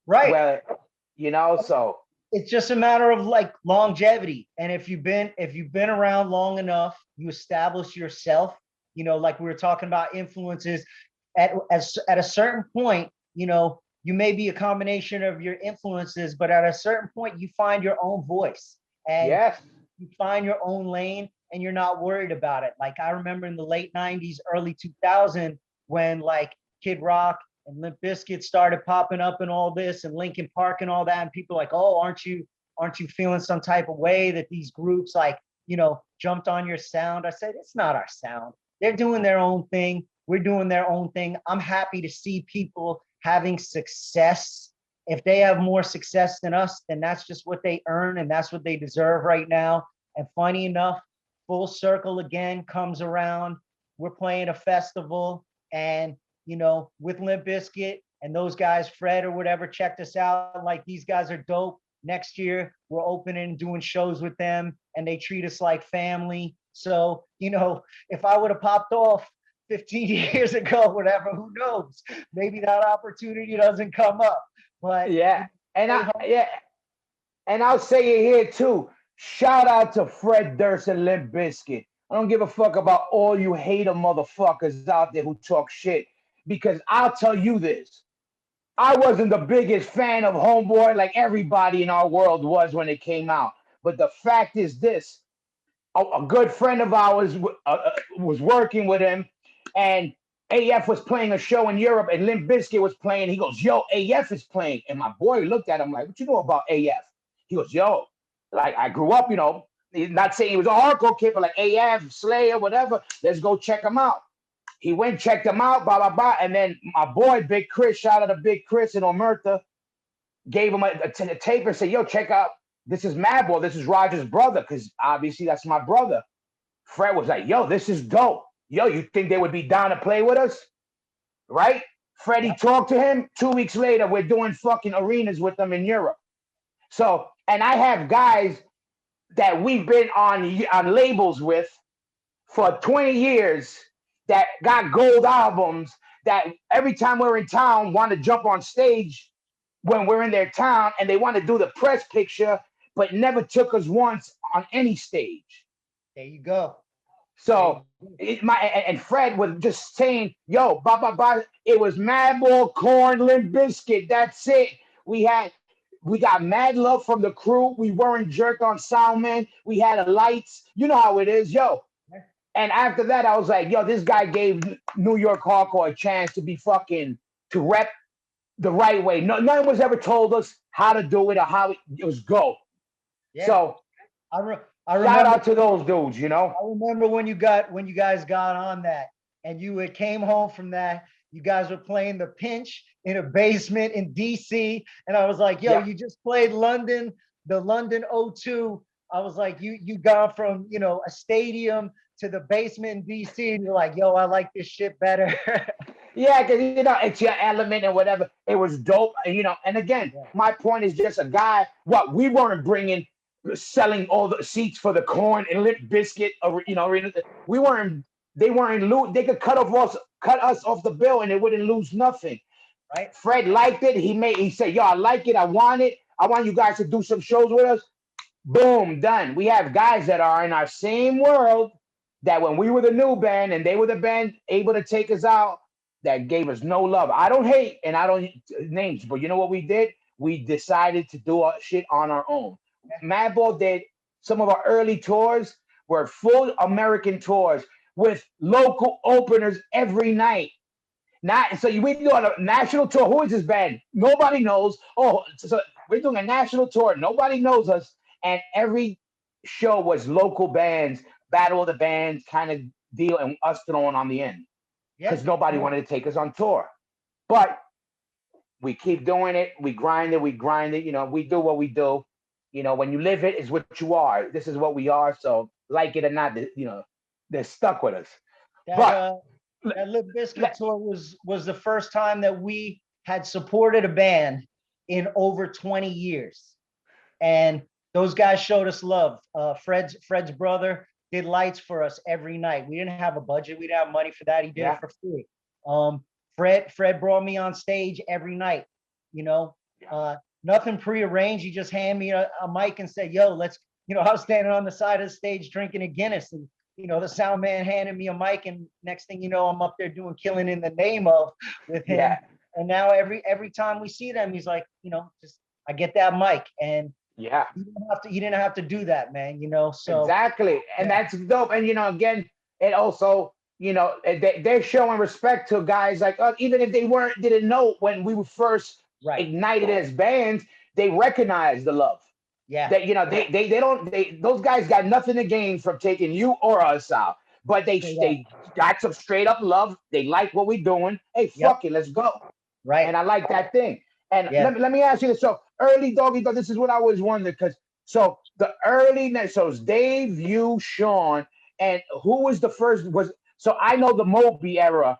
Right. Well, so It's just a matter of like longevity. And if you've been around long enough, you establish yourself, like we were talking about influences at a certain point, you may be a combination of your influences, but at a certain point you find your own voice and yes, you find your own lane and you're not worried about it. Like I remember in the late 90s, early 2000, when like Kid Rock and Limp Bizkit started popping up and all this and Linkin Park and all that. And people like, oh, aren't you feeling some type of way that these groups like, jumped on your sound? I said, it's not our sound. They're doing their own thing. We're doing their own thing. I'm happy to see people having success. If they have more success than us, then that's just what they earn and that's what they deserve right now. And funny enough, full circle again comes around. We're playing a festival and with Limp Bizkit and those guys, Fred or whatever, checked us out. Like these guys are dope. Next year, we're opening, doing shows with them, and they treat us like family. So, if I would have popped off 15 years ago, whatever, who knows? Maybe that opportunity doesn't come up. But yeah, and stay humble. I'll say it here too. Shout out to Fred Durst and Limp Bizkit. I don't give a fuck about all you hater motherfuckers out there who talk shit because I'll tell you this. I wasn't the biggest fan of Homeboy like everybody in our world was when it came out. But the fact is this, a good friend of ours was working with him, and AF was playing a show in Europe, and Limp Bizkit was playing. He goes, "Yo, AF is playing," and my boy looked at him like, "What you know about AF?" He goes, "Yo, like I grew up, He's not saying he was a hardcore kid, but like AF, Slayer, whatever. Let's go check him out." He went, checked him out, blah blah blah, and then my boy Big Chris, shout out to Big Chris in Omerta, gave him a tape and said, "Yo, check out. This is Madball. This is Roger's brother, because obviously that's my brother." Fred was like, "Yo, this is dope. Yo, you think they would be down to play with us?" Right? Freddie talked to him. 2 weeks later, we're doing fucking arenas with them in Europe. So, and I have guys that we've been on labels with for 20 years that got gold albums that every time we're in town want to jump on stage when we're in their town and they want to do the press picture, but never took us once on any stage. There you go. There you So go. and Fred was just saying, "Yo, blah blah blah." It was Madball, Corn, Limp Biscuit. That's it. We got mad love from the crew. We weren't jerked on sound man. We had the lights. You know how it is, yo. And after that, I was like, "Yo, this guy gave New York hardcore a chance to be fucking to rep the right way. No, none was ever told us how to do it or how it was go." Yeah. So I, re- I shout remember out to those dudes, you know. I remember when you guys got on that and you had came home from that. You guys were playing the Pinch in a basement in DC, and I was like, "Yo, Yeah. you just played London, the London O2." I was like, "You gone from a stadium to the basement in DC," and you're like, "Yo, I like this shit better." Yeah, because it's your element and whatever. It was dope, And again, Yeah, my point is just a guy. What we weren't bringing, selling all the seats for the Corn and Limp Biscuit, or we weren't. They weren't lose. They could cut us off the bill, and they wouldn't lose nothing. right. Fred liked it. He said, "Yo, I like it. I want it. I want you guys to do some shows with us." Boom, done. We have guys that are in our same world that when we were the new band and they were the band able to take us out, that gave us no love. I don't hate and I don't names, but you know what we did? We decided to do our shit on our own. Madball did some of our early tours were full American tours with local openers every night. Not so we do a national tour. Who is this band? Nobody knows. Oh, so we're doing a national tour. Nobody knows us, and every show was local bands, battle of the bands kind of deal, and us throwing on the end Yeah, because nobody wanted to take us on tour. But we keep doing it. We grind it. We grind it. We do what we do. When you live it, is what you are. This is what we are. So, like it or not, they're stuck with us. that But uh, that Limp Bizkit tour was the first time that we had supported a band in over 20 years. And those guys showed us love. Fred's brother did lights for us every night. We didn't have a budget. We didn't have money for that. He did yeah, it for free. Fred brought me on stage every night. You know, nothing prearranged. He just handed me a mic and said, "Yo, let's." I was standing on the side of the stage drinking a Guinness, and the sound man handed me a mic, and next thing you know, I'm up there doing "Killing in the Name of" with him. yeah, And now every time we see them, he's like, just I get that mic, and yeah. you didn't have to do that, man. So Exactly. And yeah, that's dope. And again, it also, they're showing respect to guys like us, even if they didn't know when we were first right, ignited as bands, they recognize the love. yeah, That they don't those guys got nothing to gain from taking you or us out. But straight up, they got some straight up love. They like what we're doing. Hey, yep, fuck it, let's go. right, And I like that thing. And yeah, let me ask you this. So early doggy dog, this is what I was wondering because so the early so it's Dave, you, Sean, and who was the first was so I know the Moby era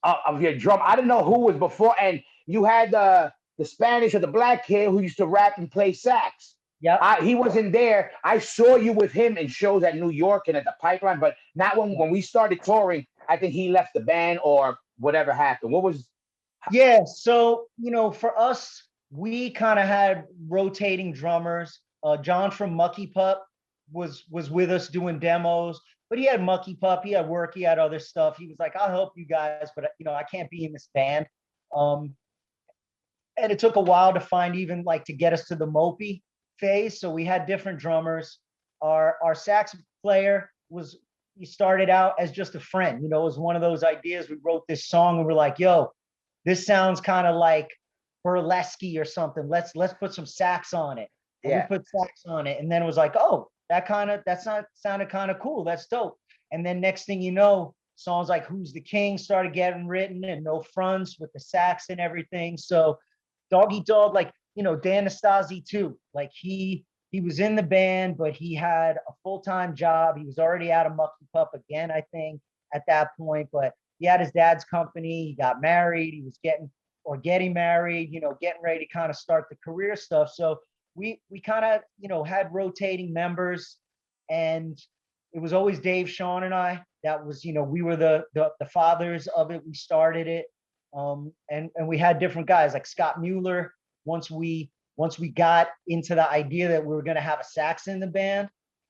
of your drum. I didn't know who was before, and you had the Spanish or the black kid who used to rap and play sax. yep, He wasn't there. I saw you with him in shows at New York and at the Pipeline, but not when we started touring. I think he left the band or whatever happened. What was yeah. So for us, we kind of had rotating drummers. John from Mucky Pup was with us doing demos, but he had Mucky Pup, he had work, he had other stuff. He was like, "I'll help you guys, but I can't be in this band." Um, and it took a while to find even like to get us to the Mopey phase. So we had different drummers. Our sax player was he started out as just a friend. It was one of those ideas. We wrote this song and we're like, "Yo, this sounds kind of like burlesque or something. Let's put some sax on it." And we yeah, put sax on it, and then it was like, "Oh, that's not sounded kind of cool. That's dope." And then next thing you know, songs like "Who's the King" started getting written, and No Fronts with the sax and everything. So Doggy Dog, like Dan Nastasi too. Like he was in the band, but he had a full-time job. He was already out of Mucky Pup again, I think, at that point. But he had his dad's company. He got married. He was getting married. Getting ready to kind of start the career stuff. So we kind of had rotating members, and it was always Dave, Sean, and I. That was we were the fathers of it. We started it. And we had different guys like Scott Mueller. once we got into the idea that we were going to have a sax in the band,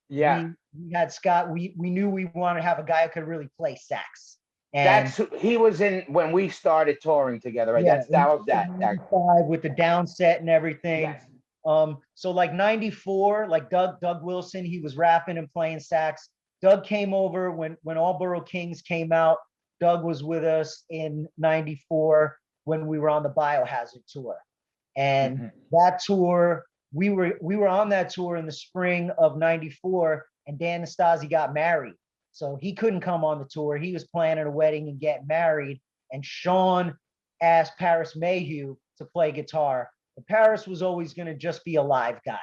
Yeah. we had Scott. We knew we wanted to have a guy who could really play sax. And That's he was in when we started touring together, right? yeah, That was that. in 95 with the down set and everything. Yes. So like 94, like Doug Wilson, he was rapping and playing sax. Doug came over when All Borough Kings came out. Doug was with us in 94 when we were on the Biohazard tour. And that tour, we were on that tour in the spring of 94, and Dan Nastasi got married. So he couldn't come on the tour. He was planning a wedding and getting married. And Sean asked Paris Mayhew to play guitar. But Paris was always going to just be a live guy.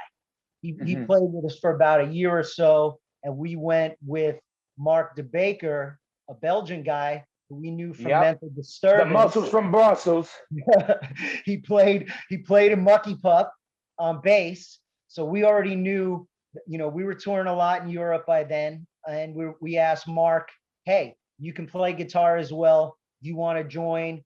He played with us for about a year or so. And we went with Mark de Baker, a Belgian guy who we knew from Mental Disturbance. The muscles from Brussels. he played in Mucky Pup on bass. So we already knew, we were touring a lot in Europe by then. And we asked Mark, hey, you can play guitar as well. Do you want to join?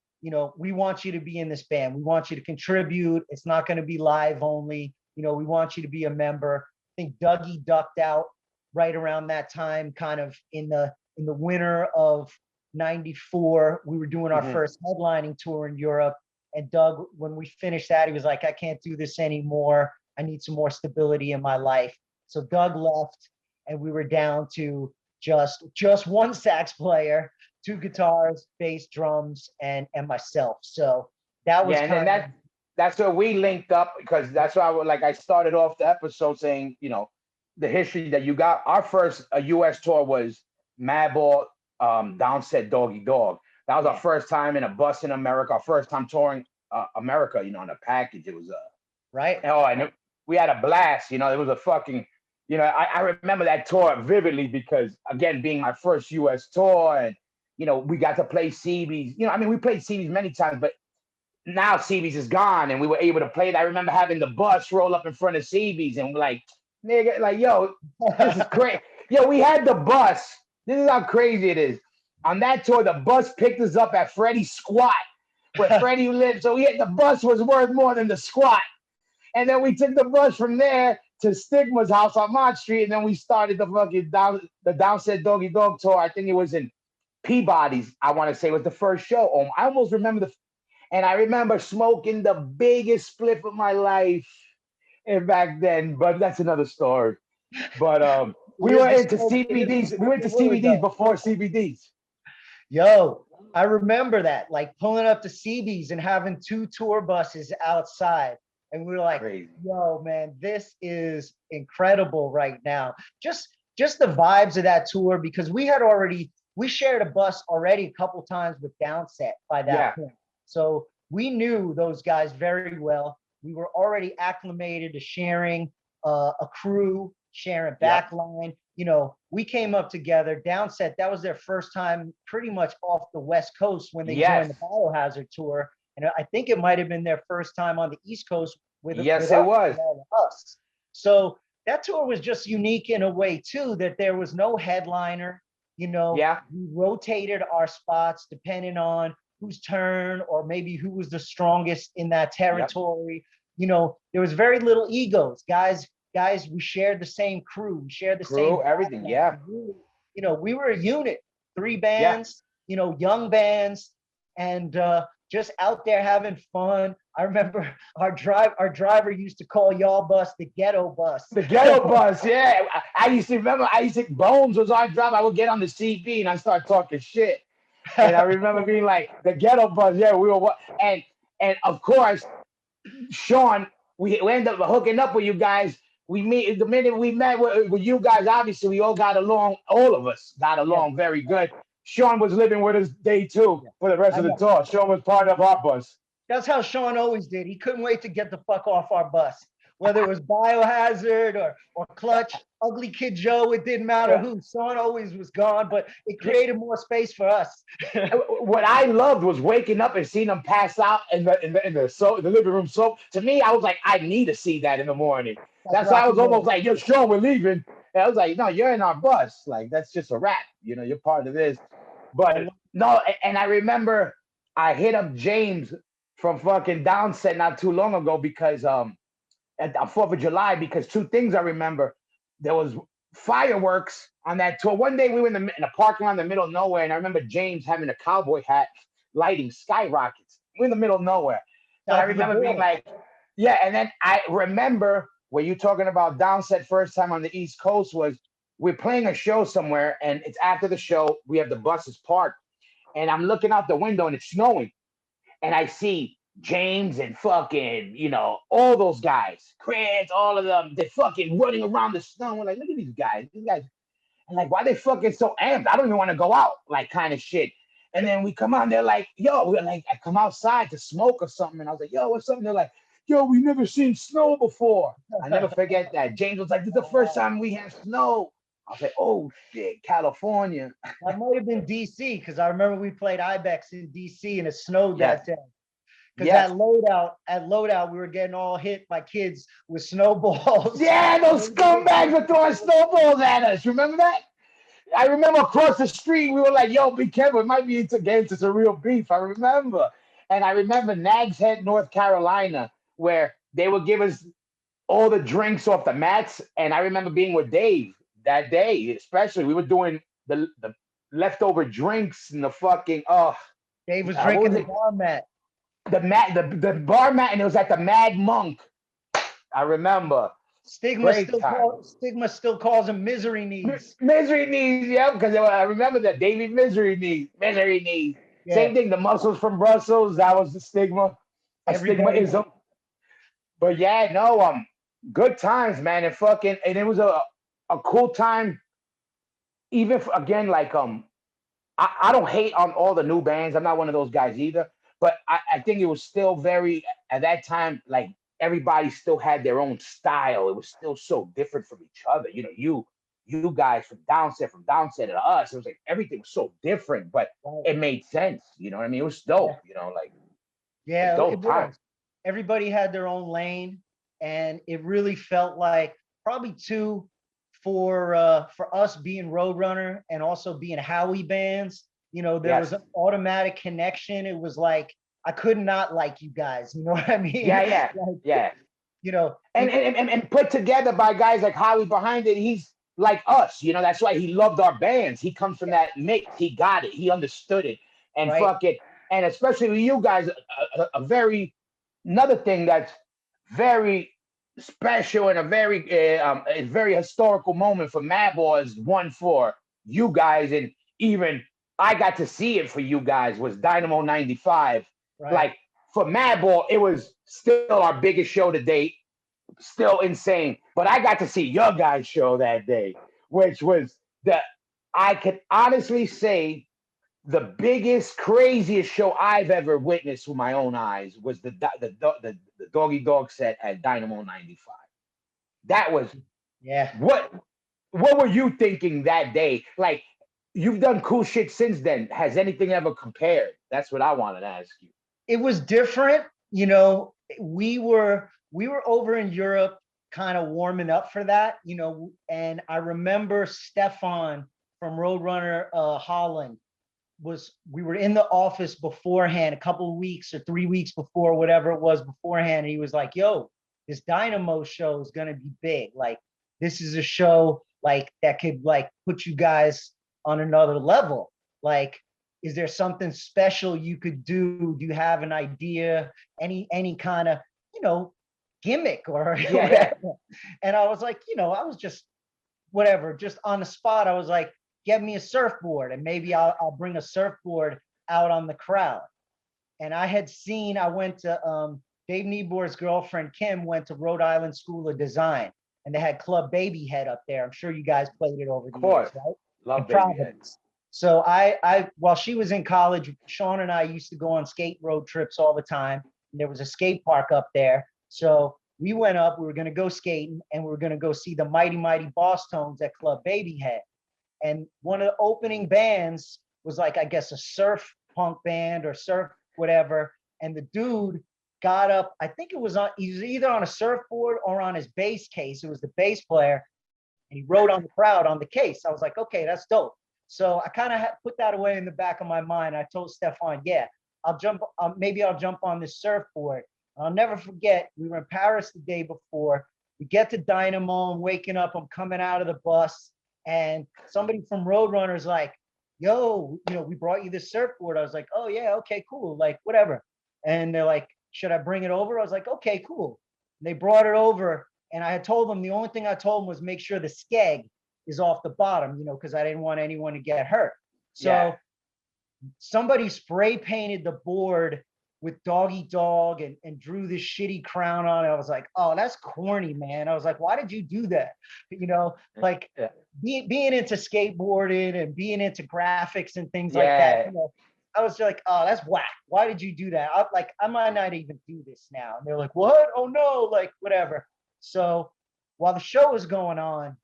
We want you to be in this band. We want you to contribute. It's not going to be live only. We want you to be a member. I think Dougie ducked out right around that time, kind of in the winter of 94. We were doing our first headlining tour in Europe. And Doug, when we finished that, he was like, I can't do this anymore. I need some more stability in my life. So Doug left, and we were down to just one sax player, 2 guitars, bass, drums, and myself. So that was that's where we linked up, because that's why I started off the episode saying, the history that you got. Our first US tour was Madball, Downset Doggy Dog. That was our first time in a bus in America, our first time touring America, on a package. It was right. Oh, and we had a blast, it was a fucking, I remember that tour vividly because, again, being my first US tour, and, we got to play CB's. We played CB's many times, but now CB's is gone and we were able to play it. I remember having the bus roll up in front of CB's and we're like, nigga, yo, this is crazy. Yo, we had the bus. This is how crazy it is. On that tour, the bus picked us up at Freddie's Squat, where Freddie lived. So the bus was worth more than the squat. And then we took the bus from there to Stigma's house on Mott Street, and then we started the fucking Downset Doggy Dog tour. I think it was in Peabody's, I want to say, was the first show. I almost remember and I remember smoking the biggest spliff of my life back then, but that's another story. But we were into CBDs. We went to CBDs before CBDs. Yo, I remember that, like pulling up to CB's and having 2 tour buses outside. And we were like, crazy. Yo, man, this is incredible right now. Just the vibes of that tour, because we shared a bus already a couple times with Downset by that point. So we knew those guys very well. We were already acclimated to sharing a crew, sharing backline. We came up together. Downset, that was their first time pretty much off the West Coast when they joined the Biohazard tour. And I think it might have been their first time on the East Coast with us. So that tour was just unique in a way too, that there was no headliner. We rotated our spots depending on whose turn or maybe who was the strongest in that territory. There was very little egos. Guys, we shared the same crew. We shared the same everything. We were a unit, 3 bands, young bands, and just out there having fun. I remember our driver used to call y'all bus the ghetto bus. The ghetto bus, yeah. I used to Bones was our driver. I would get on the CB and I start talking shit. And I remember being like, the ghetto bus, we were, and of course, Sean, we ended up hooking up with you guys. The minute we met with you guys, obviously we all got along. All of us got along very good. Sean was living with us day 2 for the rest of the tour. Sean was part of our bus. That's how Sean always did. He couldn't wait to get the fuck off our bus. Whether it was Biohazard or Clutch, Ugly Kid Joe, it didn't matter who. Sean always was gone, but it created more space for us. What I loved was waking up and seeing them pass out in the living room. So to me, I was like, I need to see that in the morning. That's why I was almost like, yo, Sean, we're leaving. And I was like, no, you're in our bus. Like, that's just a wrap. You're part of this. But no, and I remember I hit up James from fucking Downset not too long ago because at the 4th of July, because two things I remember. There was fireworks on that tour. One day we were in a parking lot in the middle of nowhere, and I remember James having a cowboy hat lighting skyrockets. We're in the middle of nowhere. But I Top of the remember being world. like, yeah, and then I remember when you talking about Downset first time on the East Coast was we're playing a show somewhere, and it's after the show, we have the buses parked, and I'm looking out the window and it's snowing and I see James and fucking, all those guys, Chris, all of them, they're fucking running around the snow. We're like, look at these guys. These guys, and like, why they fucking so amped? I don't even want to go out, like, kind of shit. And then we come out, and they're like, yo, we're like, I come outside to smoke or something. And I was like, yo, what's up? And they're like, yo, we never seen snow before. I never forget that. James was like, this is the first time we have snow. I was like, oh shit, California. That might have been DC because I remember we played Ibex in DC and it snowed Yes. that day. Because Yes. at loadout, we were getting all hit by kids with snowballs. Yeah, those scumbags were throwing snowballs at us. Remember that? I remember across the street, we were like, yo, be careful. It might be against us a real beef. I remember. And I remember Nags Head, North Carolina, where they would give us all the drinks off the mats. And I remember being with Dave that day, especially. We were doing the leftover drinks and the fucking, Dave was what drinking was the it? bar mat. the bar mat, and it was at the Mad Monk. I remember. Stigma Great time. still calls him misery knees. Misery knees, yeah, because I remember that Davey Misery knees. Yeah. Same thing, the muscles from Brussels, that was the stigma, a Everybody- stigmaism. But yeah, no, good times, man, and it was a cool time. Even again, like I don't hate on all the new bands. I'm not one of those guys either. But I think it was still very at that time, like everybody still had their own style. It was still so different from each other. You guys from Downset to us, it was like everything was so different, but it made sense. You know what I mean? It was dope. Like Yeah, dope it was. time. Everybody had their own lane, and it really felt like probably too for us being Roadrunner and also being Howie bands. There Yes. was an automatic connection. It was like I could not like you guys. You know what I mean? Yeah. Like, Yeah. And And put together by guys like Howie behind it. He's like us, that's why he loved our bands. He comes from that mix. He got it. He understood it. And Right. fuck it. And especially with you guys, another thing that's very special and a very historical moment for Madball is one for you guys, and even I got to see it for you guys was Dynamo 95. right. Like for Madball, it was still our biggest show to date, still insane. But I got to see your guys' show that day, which was I could honestly say the biggest, craziest show I've ever witnessed with my own eyes was the Doggy Dog set at Dynamo 95. That was Yeah. what were you thinking that day? Like you've done cool shit since then. Has anything ever compared? That's what I wanted to ask you. It was different. We were over in Europe kind of warming up for that, and I remember Stefan from Roadrunner Holland we were in the office beforehand, a couple of weeks or 3 weeks before, whatever it was beforehand, and he was like, yo, this Dynamo show is going to be big. Like, this is a show like that could like put you guys on another level. Like, is there something special you could do? Do you have an idea? Any kind of, gimmick or Yeah. And I was like, I was just whatever, just on the spot. I was like, get me a surfboard and maybe I'll bring a surfboard out on the crowd. And I went to Dave Niebuhr's girlfriend, Kim, went to Rhode Island School of Design, and they had Club Baby Head up there. I'm sure you guys played it over the years, right? Love In Baby Providence. So I while she was in college, Sean and I used to go on skate road trips all the time. And there was a skate park up there. So we went up, we were going to go skating, and we were going to go see the Mighty Mighty Boss Tones at Club Baby Head. And one of the opening bands was like, I guess, a surf punk band or surf whatever. And the dude got up, I think he was either on a surfboard or on his bass case. It was the bass player. And he rode on the crowd on the case. I was like, okay, that's dope. So I kind of put that away in the back of my mind. I told Stefan, yeah, maybe I'll jump on this surfboard. I'll never forget, we were in Paris the day before. We get to Dynamo, I'm waking up, I'm coming out of the bus, and somebody from Roadrunner's like, yo, we brought you this surfboard. I was like, oh yeah, okay, cool, like whatever. And they're like, should I bring it over? I was like, okay, cool. And they brought it over, and I had told them, the only thing I told them was make sure the skeg is off the bottom, because I didn't want anyone to get hurt. So somebody spray painted the board with Doggy Dog and drew this shitty crown on it. I was like, oh, that's corny, man. I was like, why did you do that? Like being into skateboarding and being into graphics and things like that. I was like, oh, that's whack. Why did you do that? I might not even do this now. And they're like, what? Oh no, like whatever. So while the show was going on,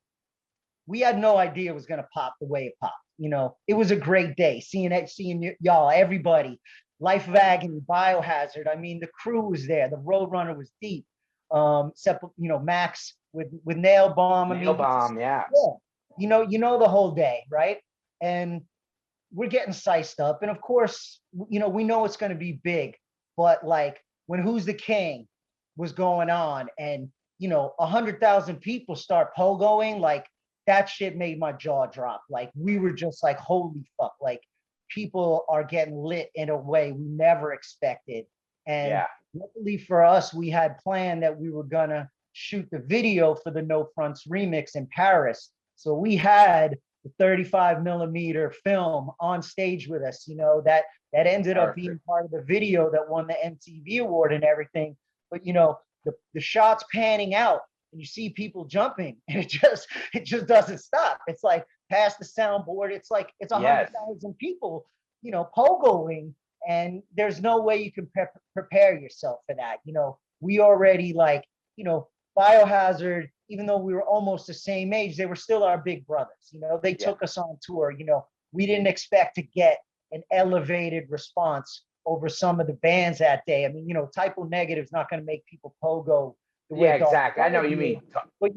we had no idea it was going to pop the way it popped. It was a great day seeing y'all, everybody. Life of Agony, Biohazard. I mean, the crew was there. The Roadrunner was deep. Except Max with Nail Bomb. Nail Bomb, yeah. You know the whole day, right? And we're getting sized up, and of course, we know it's going to be big. But like when Who's the King was going on, and 100,000 people start pogoing, like that shit made my jaw drop. Like we were just like, holy fuck, like people are getting lit in a way we never expected. And luckily for us, we had planned that we were gonna shoot the video for the No Fronts remix in Paris. So we had the 35 millimeter film on stage with us, that ended up being part of the video that won the MTV award and everything. But the shots panning out and you see people jumping, and it just doesn't stop. It's like past the soundboard, it's like it's 100,000 people, pogoing, and there's no way you can prepare yourself for that. We already Biohazard, even though we were almost the same age, they were still our big brothers. They took us on tour. We didn't expect to get an elevated response over some of the bands that day. I mean, Typo Negative is not going to make people pogo the way. Yeah, exactly. I know what you mean. But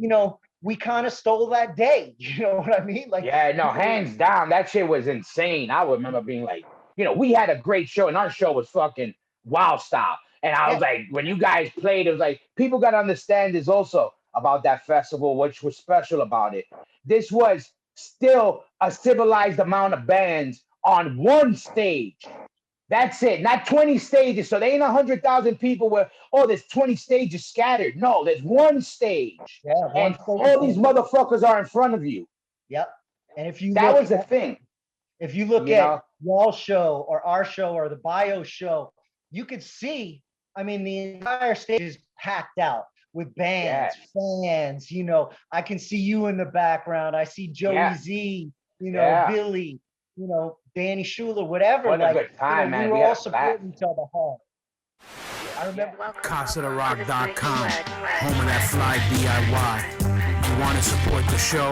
we kind of stole that day. You know what I mean? Like, hands down, that shit was insane. I remember being like, we had a great show, and our show was fucking wild style. And I was like, when you guys played, it was like, people got to understand this also about that festival, which was special about it. This was still a civilized amount of bands on one stage. That's it, not 20 stages. So there ain't 100,000 people where, there's 20 stages scattered. No, there's one stage. And all these motherfuckers are in front of you. Yep. And if you that was the thing. If you look at Wall show or our show or the Bio show, you could see, I mean, the entire stage is packed out with bands, fans. I can see you in the background. I see Joey Z, Billy, Danny Schuler, whatever. What a good time, man. We were all supporting each other hard. I remember CasaDeRock.com, home of that fly DIY. You want to support the show?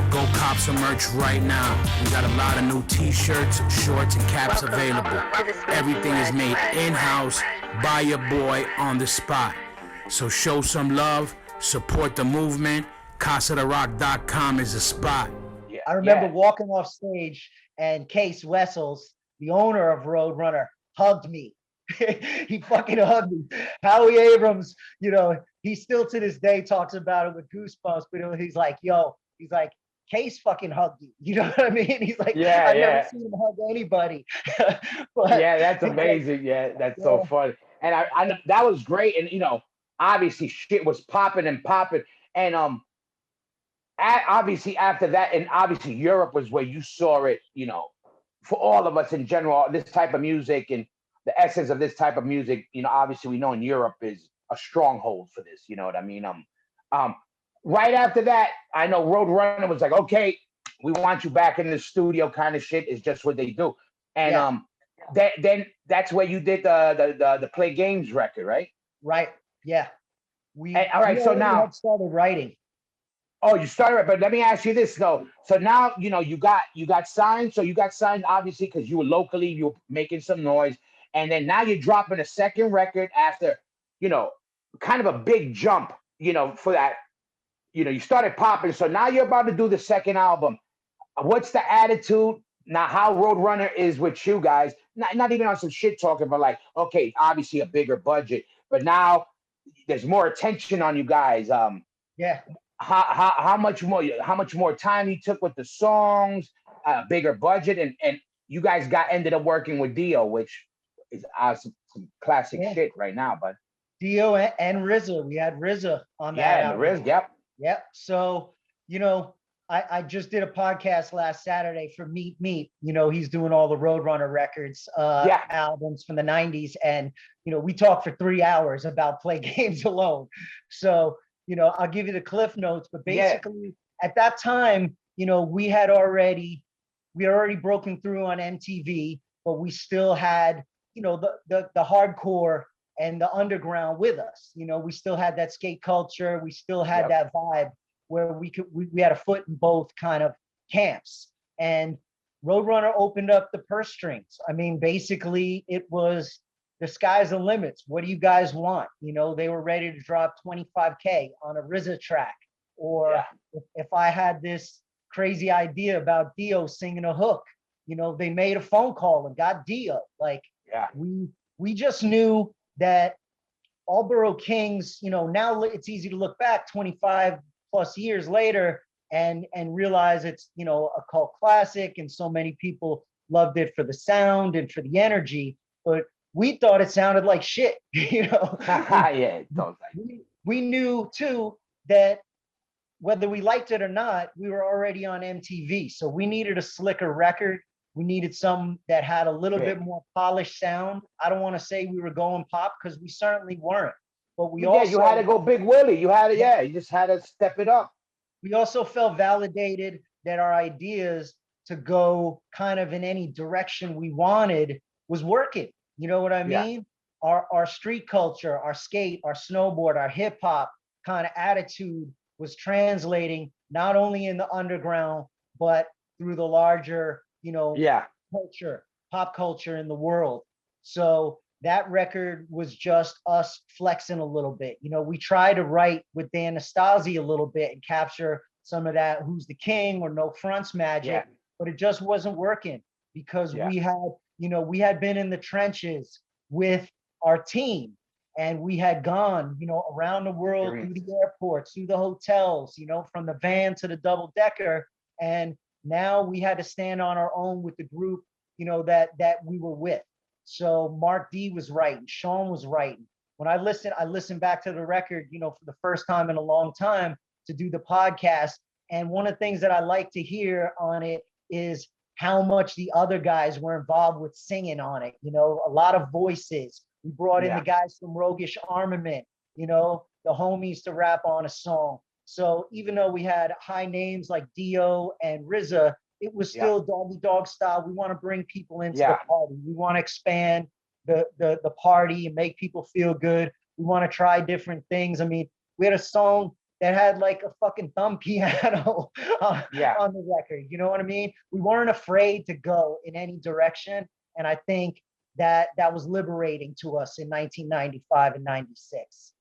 Go cop some merch right now. We got a lot of new t-shirts, shorts, and caps available. Everything is made in-house by your boy on the spot. So show some love, support the movement. CasaDeRock.com is the spot. I remember walking off stage and Case Wessels, the owner of Roadrunner, hugged me. He fucking hugged me. Howie Abrams, he still to this day talks about it with goosebumps, but he's like, Case fucking hugged you. You know what I mean? He's like, I've never seen him hug anybody. But, that's amazing. That's so funny. And I that was great. And obviously shit was popping. And obviously after that, and obviously Europe was where you saw it, for all of us in general, this type of music and the essence of this type of music, obviously we know in Europe is a stronghold for this, you know what I mean? Right after that, I know Roadrunner was like, okay, we want you back in the studio kind of shit is just what they do. And then that's where you did the Play Games record, right? Right. Yeah. All right. So now started writing. Oh, you started, but let me ask you this though. So now, you got signed. So you got signed obviously because you were locally, you were making some noise. And then now you're dropping a second record after, kind of a big jump, for that, you started popping. So now you're about to do the second album. What's the attitude now? How Roadrunner is with you guys not even on some shit talking, but like, okay, obviously a bigger budget, but now there's more attention on you guys. Yeah. How much more time you took with the songs, bigger budget, and you guys ended up working with Dio, which is some classic Yeah. shit right now. But Dio and RZA. We had RZA on that yeah, and the album. Riz, yep, Yep. So, you know, I just did a podcast last Saturday for Meet Meet. You know, he's doing all the Roadrunner records Yeah. albums from the 90s. And, you know, we talked for 3 hours about Play Games alone. So, you know, I'll give you the cliff notes, but Yeah. basically at that time, you know, we had already broken through on MTV, but we still had, you know, the hardcore and the underground with us. You know, we still had that skate culture. We still had Yep. that vibe where we had a foot in both kind of camps. And Roadrunner opened up the purse strings. I mean, basically it was the sky's the limits. What do you guys want? You know, they were ready to drop 25K on a RZA track. Or Yeah. if I had this crazy idea about Dio singing a hook, you know, they made a phone call and got Dio. Like, Yeah. we just knew that Allboro Kings, you know, now it's easy to look back 25 plus years later and realize it's, you know, a cult classic and so many people loved it for the sound and for the energy, but we thought it sounded like shit, you know. Yeah, it does. We knew too that whether we liked it or not, we were already on MTV. So we needed a slicker record. We needed some that had a little bit more polished sound. I don't want to say we were going pop because we certainly weren't. But we also, you had to go Big Willie. You had to, you just had to step it up. we also felt validated that our ideas to go kind of in any direction we wanted was working. You know what I Yeah. mean? Our street culture, our skate, our snowboard, our hip hop kind of attitude was translating not only in the underground, but through the larger, you know, Yeah. culture, pop culture in the world. So that record was just us flexing a little bit. You know, we tried to write with Dan Nastasi a little bit and capture some of that Who's the King or No Fronts magic, Yeah. but it just wasn't working because Yeah. we had been in the trenches with our team and we had gone, you know, around the world through the airports, through the hotels, you know, from the van to the double decker. And now we had to stand on our own with the group, you know, that we were with. So Mark D was writing, Sean was writing. When I listened back to the record, you know, for the first time in a long time to do the podcast. And one of the things that I like to hear on it is how much the other guys were involved with singing on it. You know, a lot of voices. We brought in the guys from Roguish Armament, you know, the homies to rap on a song. So even though we had high names like Dio and RZA, it was still Doggy Dog style. We want to bring people into the party. We want to expand the party and make people feel good. We want to try different things. I mean, we had a song that had like a fucking thumb piano on the record. You know what I mean? We weren't afraid to go in any direction. And I think that was liberating to us in 1995 and 96.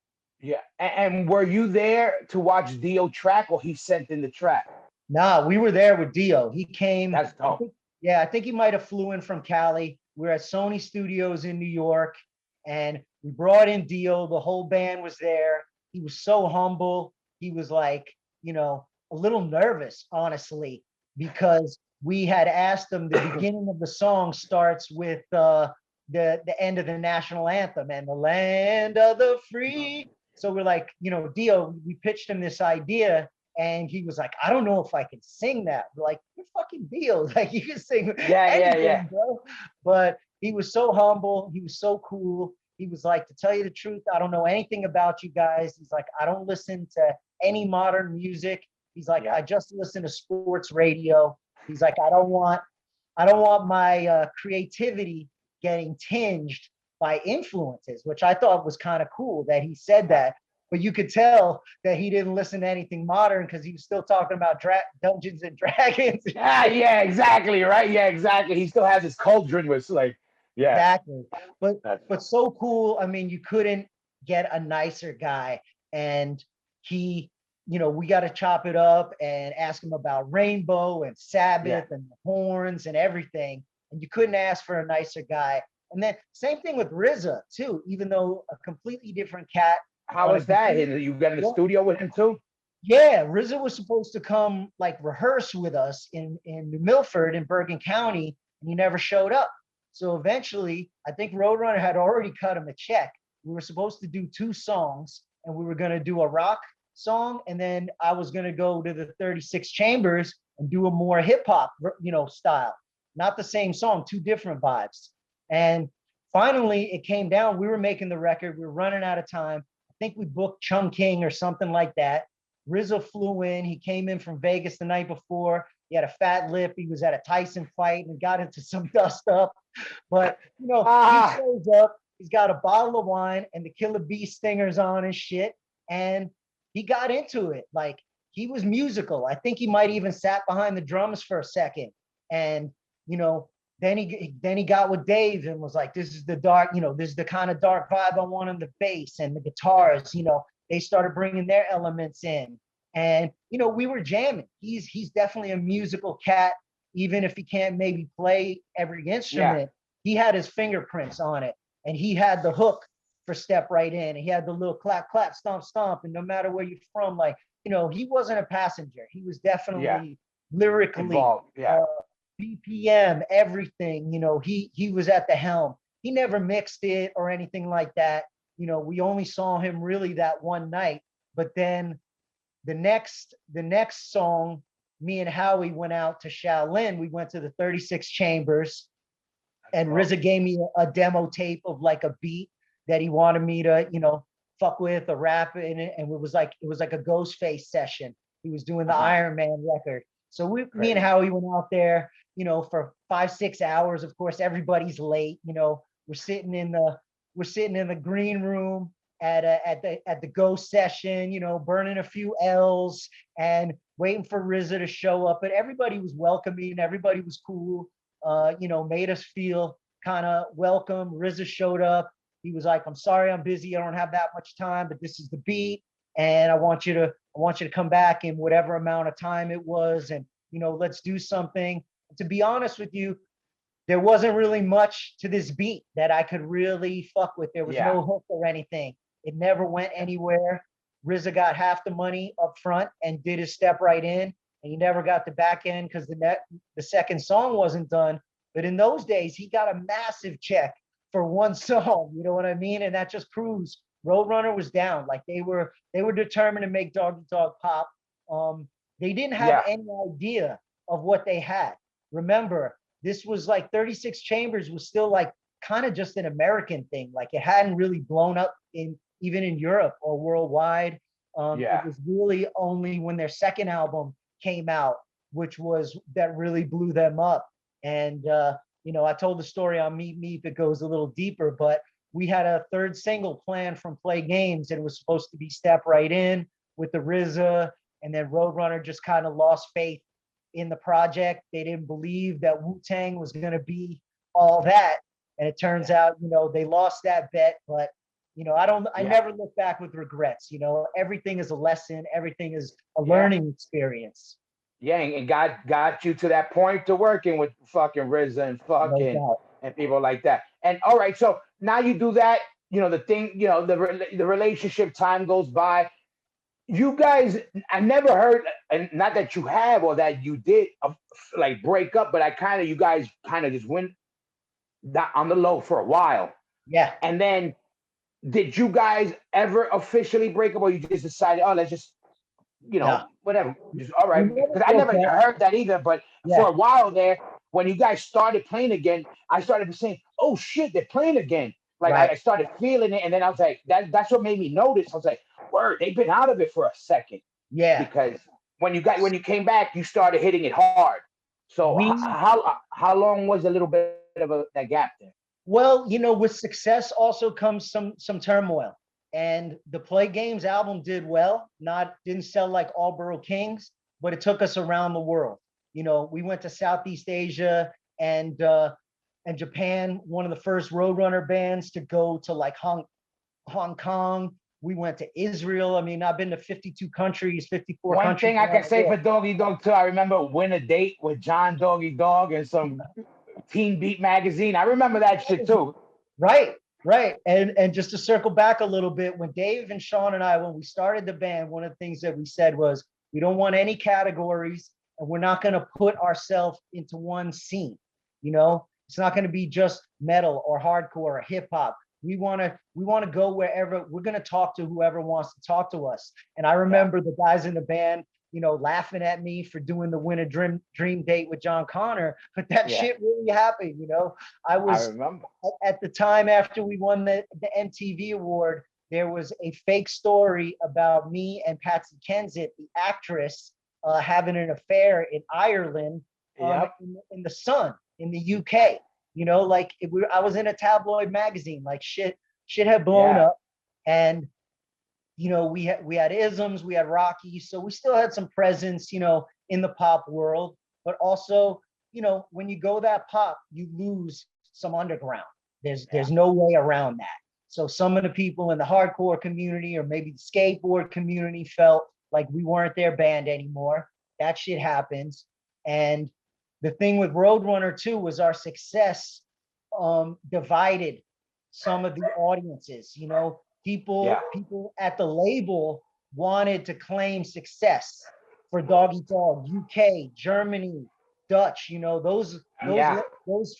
Yeah. And were you there to watch Dio track or he sent in the track? Nah, we were there with Dio. He came. That's dope. I think he might have flew in from Cali. We were at Sony Studios in New York and we brought in Dio. The whole band was there. He was so humble. He was like, you know, a little nervous, honestly, because we had asked him, the beginning of the song starts with the end of the national anthem and the land of the free. So we're like, you know, Dio, we pitched him this idea and he was like, I don't know if I can sing that. We're like, you're fucking Dio. Like you can sing anything, bro. But he was so humble. He was so cool. He was like, to tell you the truth, I don't know anything about you guys. He's like, I don't listen to any modern music. He's like, I just listen to sports radio. He's like, I don't want my creativity getting tinged by influences, which I thought was kind of cool that he said that. But you could tell that he didn't listen to anything modern because he was still talking about Dungeons and Dragons. Yeah, exactly. Right. Yeah, exactly. He still has his cauldron with like, Exactly. But so cool. I mean, you couldn't get a nicer guy. And he, you know, we got to chop it up and ask him about Rainbow and Sabbath and the horns and everything. and you couldn't ask for a nicer guy. And then same thing with RZA too, even though a completely different cat. How was that? You got in the studio with him too? Yeah, RZA was supposed to come like rehearse with us in New Milford in Bergen County, and he never showed up. So eventually, I think Roadrunner had already cut him a check. We were supposed to do 2 songs, and we were going to do a rock song, and then I was going to go to the 36 Chambers and do a more hip hop, style. Not the same song, 2 different vibes. And finally, it came down. We were making the record. We were running out of time. I think we booked Chung King or something like that. RZA flew in. He came in from Vegas the night before. He had a fat lip. He was at a Tyson fight and got into some dust up. But, he shows up. He's got a bottle of wine and the Killer Bee stingers on and shit. And he got into it. Like, he was musical. I think he might even sat behind the drums for a second. And, then he got with Dave and was like, this is the dark, this is the kind of dark vibe I want on the bass and the guitars, they started bringing their elements in. And, we were jamming. He's definitely a musical cat, even if he can't maybe play every instrument. Yeah. He had his fingerprints on it, and he had the hook for Step Right In. And he had the little clap, clap, stomp, stomp. And no matter where you're from, like, he wasn't a passenger. He was definitely lyrically involved. BPM, everything, he was at the helm. He never mixed it or anything like that. We only saw him really that one night. But then the next song, me and Howie went out to Shaolin. We went to the 36 Chambers, and RZA gave me a demo tape of like a beat that he wanted me to, fuck with or rap in it. And it was like a Ghostface session. He was doing the Iron Man record. So me and Howie went out there, for 5-6 hours. Of course, everybody's late. We're sitting in the green room at the Ghost session, burning a few L's and waiting for RZA to show up. But everybody was welcoming. Everybody was cool. Made us feel kind of welcome. RZA showed up. He was like, "I'm sorry, I'm busy. I don't have that much time, but this is the beat, and I want you to come back in whatever amount of time it was, and let's do something." To be honest with you, there wasn't really much to this beat that I could really fuck with. There was no hook or anything. It never went anywhere. RZA got half the money up front and did his Step Right In, and he never got the back end because the second song wasn't done. But in those days, he got a massive check for one song. You know what I mean? And that just proves Roadrunner was down. Like, they were determined to make Doggy Dog pop. They didn't have any idea of what they had. Remember, this was like 36 Chambers was still like kind of just an American thing. Like, it hadn't really blown up even in Europe or worldwide. It was really only when their second album came out, that really blew them up. And I told the story on Meet Me that goes a little deeper, but we had a third single planned from Play Games, and it was supposed to be Step Right In with the RZA, and then Roadrunner just kind of lost faith in the project. They didn't believe that Wu-Tang was going to be all that, and it turns out, they lost that bet. But I never look back with regrets. Everything is a lesson. Everything is a learning experience. Yeah, and God got you to that point to working with fucking RZA and fucking and people like that. And all right, so now you do that, the thing, the relationship, time goes by. You guys, I never heard, and not that you have or that you did like break up, but you guys kind of just went on the low for a while. Yeah. And then did you guys ever officially break up, or you just decided, oh, let's just, whatever, just all right? Because I never heard that either. But for a while there, when you guys started playing again, I started saying, oh shit, they're playing again. Like, I started feeling it, and then I was like, that's what made me notice. I was like, word, they've been out of it for a second. Yeah. Because when you came back, you started hitting it hard. So how long was a little bit of that gap there? Well, with success also comes some turmoil. And the Play Games album did well. Didn't sell like Allboro Kings, but it took us around the world. We went to Southeast Asia and Japan, one of the first Roadrunner bands to go to like Hong Kong. We went to Israel. I mean, I've been to 52 countries, 54 countries. One thing I can say for Doggy Dog too, I remember Win a Date with John Doggy Dog and some Teen Beat magazine. I remember that shit too. Right, right. And just to circle back a little bit, when Dave and Sean and I, when we started the band, one of the things that we said was we don't want any categories, and we're not going to put ourselves into one scene. You know, it's not going to be just metal or hardcore or hip hop. We want to go wherever. We're going to talk to whoever wants to talk to us. And I remember the guys in the band, you know, laughing at me for doing the Win a Dream Date with John Connor, but that shit really happened. You know, I remember at the time after we won the MTV award, there was a fake story about me and Patsy Kensit, the actress, having an affair in Ireland, in the Sun in the UK. You know, like I was in a tabloid magazine, like shit had blown up, and you know, we had isms, we had Rocky, so we still had some presence, you know, in the pop world, but also, you know, when you go that pop, you lose some underground. There's no way around that. So some of the people in the hardcore community or maybe the skateboard community felt like we weren't their band anymore. That shit happens. And the thing with Roadrunner too was our success divided some of the audiences. You know, people at the label wanted to claim success for Dog Eat Dog, UK, Germany, Dutch. You know, those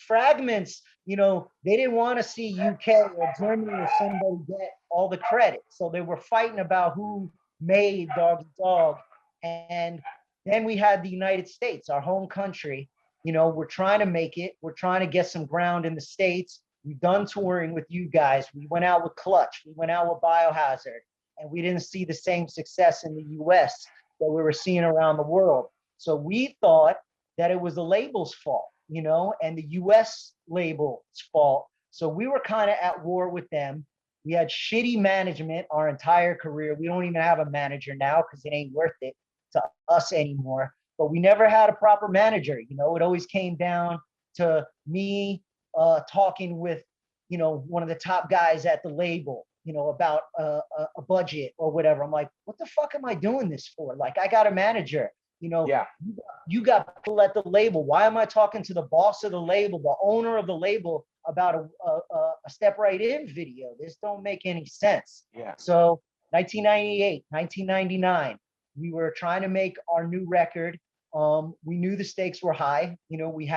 fragments. You know, they didn't want to see UK or Germany or somebody get all the credit. So they were fighting about who made Dog Eat Dog. And then we had the United States, our home country. You know, we're trying to make it. We're trying to get some ground in the States. We've done touring with you guys. We went out with Clutch. We went out with Biohazard. And we didn't see the same success in the US that we were seeing around the world. So we thought that it was the label's fault, you know, and the US label's fault. So we were kind of at war with them. We had shitty management our entire career. We don't even have a manager now because it ain't worth it to us anymore. But we never had a proper manager. You know, it always came down to me talking with, you know, one of the top guys at the label, you know, about a budget or whatever. I'm like, what the fuck am I doing this for? Like, I got a manager, you know, you got people at the label. Why am I talking to the boss of the label, the owner of the label about a Step Right In video? This don't make any sense. Yeah. So 1998, 1999, we were trying to make our new record. We knew the stakes were high. You know, we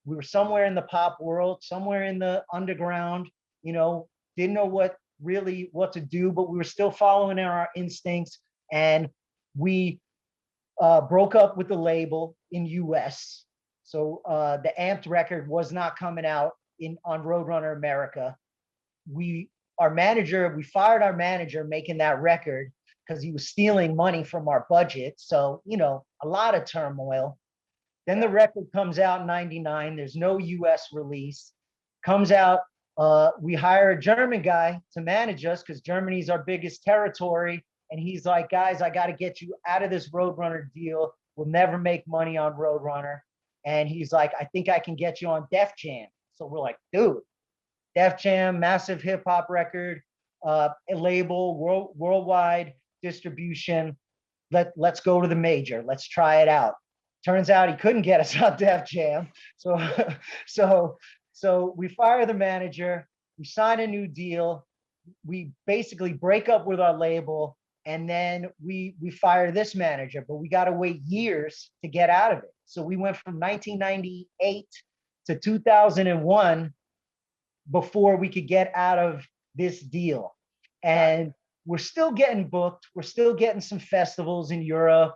were somewhere in the pop world, somewhere in the underground, you know, didn't know what to do, but we were still following our instincts. And we broke up with the label in US. So the Amped record was not coming out on Roadrunner America. We fired our manager making that record because he was stealing money from our budget. So, you know, a lot of turmoil. Then the record comes out in 99. There's no US release. Comes out, we hire a German guy to manage us because Germany's our biggest territory. And he's like, guys, I got to get you out of this Roadrunner deal. We'll never make money on Roadrunner. And he's like, I think I can get you on Def Jam. So we're like, dude, Def Jam, massive hip hop record, a label, worldwide distribution. Let's go to the major. Let's try it out. Turns out he couldn't get us on Def Jam. So we fire the manager. We sign a new deal. We basically break up with our label. And then we fire this manager, but we got to wait years to get out of it. So we went from 1998 to 2001 before we could get out of this deal. And we're still getting booked. We're still getting some festivals in Europe.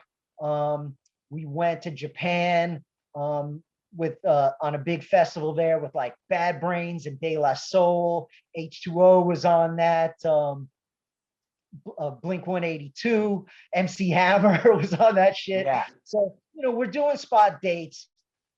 We went to Japan with on a big festival there with like Bad Brains and De La Soul. H2O was on that. Blink 182, MC Hammer was on that shit. Yeah. So, you know, we're doing spot dates,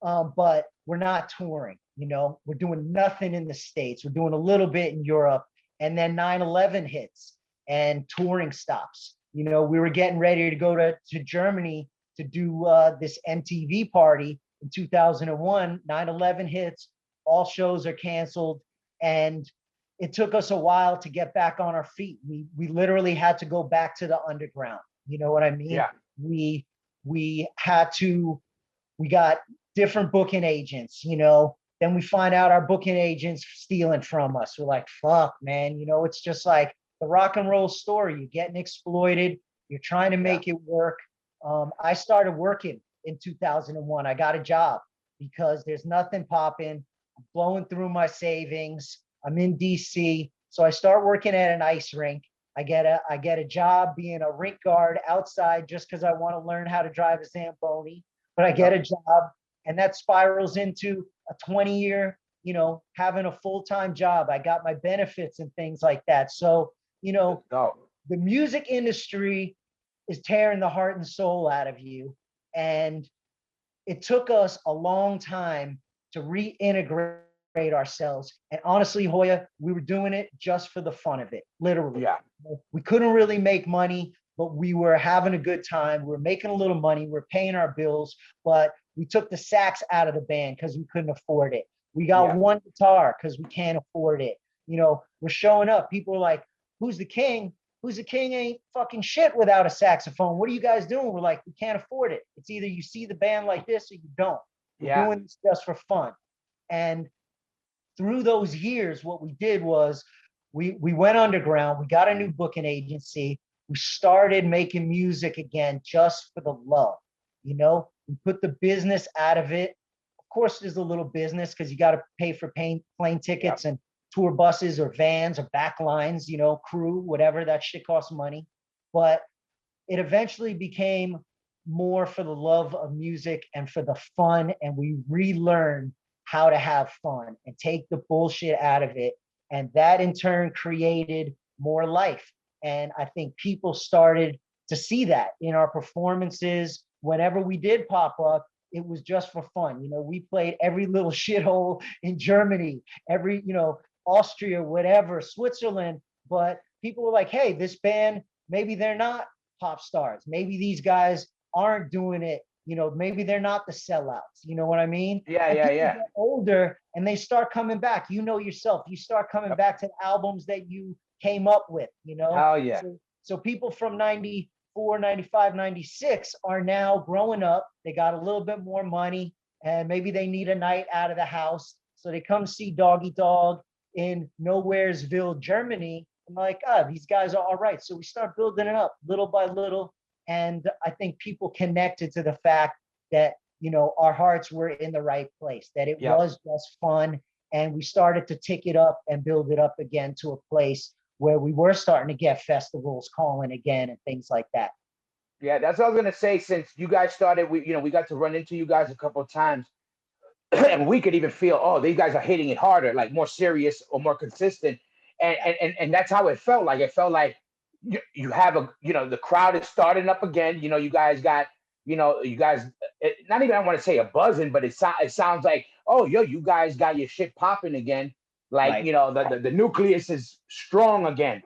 but we're not touring, you know, we're doing nothing in the States. We're doing a little bit in Europe, and then 9/11 hits and touring stops. You know, we were getting ready to go to Germany to do this MTV party in 2001. 9/11 hits, all shows are canceled, and it took us a while to get back on our feet. We literally had to go back to the underground. You know what I mean? Yeah. We got different booking agents, you know. then we find out our booking agents stealing from us. We're like, fuck, man. You know, it's just like the rock and roll story. You're getting exploited. You're trying to make it work. I started working in 2001. I got a job because there's nothing popping. I'm blowing through my savings. I'm in DC. So I start working at an ice rink. I get a job being a rink guard outside just because I want to learn how to drive a Zamboni. But I get a job, and that spirals into a 20-year, you know, having a full-time job. I got my benefits and things like that. So, you know, the music industry is tearing the heart and soul out of you. And it took us a long time to reintegrate ourselves. And honestly, Hoya, we were doing it just for the fun of it, literally. Yeah. We couldn't really make money, but we were having a good time. We were making a little money. We were paying our bills, but we took the sax out of the band because we couldn't afford it. We got one guitar because we can't afford it. You know, we're showing up. People are like, who's the king? Who's the king ain't fucking shit without a saxophone. What are you guys doing? We're like, we can't afford it. It's either you see the band like this or you don't. We're doing this just for fun. And through those years, what we did was we went underground. We got a new booking agency. We started making music again just for the love. You know, we put the business out of it. Of course, there's a little business because you got to pay for plane tickets and tour buses or vans or back lines, you know, crew, whatever. That shit costs money. But it eventually became more for the love of music and for the fun. And we relearned how to have fun and take the bullshit out of it. And that in turn created more life. And I think people started to see that in our performances. Whenever we did pop up, it was just for fun. You know, we played every little shithole in Germany, every, you know, Austria, whatever, Switzerland. But people were like, hey, this band, maybe they're not pop stars. Maybe these guys aren't doing it. You know, maybe they're not the sellouts. You know what I mean? Yeah. Get older and they start coming back. You know yourself. You start coming back to the albums that you came up with, you know? Hell yeah. So people from 94, 95, 96 are now growing up. They got a little bit more money and maybe they need a night out of the house. So they come see Doggy Dog in Nowheresville, Germany. I'm like, these guys are all right. So we start building it up little by little. And I think people connected to the fact that, you know, our hearts were in the right place, that it was just fun. And we started to tick it up and build it up again to a place where we were starting to get festivals calling again and things like that. Yeah, that's what I was gonna say. Since you guys started, we got to run into you guys a couple of times, and we could even feel, oh, these guys are hitting it harder, like more serious or more consistent, and that's how it felt like. It felt like you have the crowd is starting up again. You know, you guys got, not even I want to say a buzzing, but it sounds like, oh, you guys got your shit popping again. Like, right. You know, the nucleus is strong again.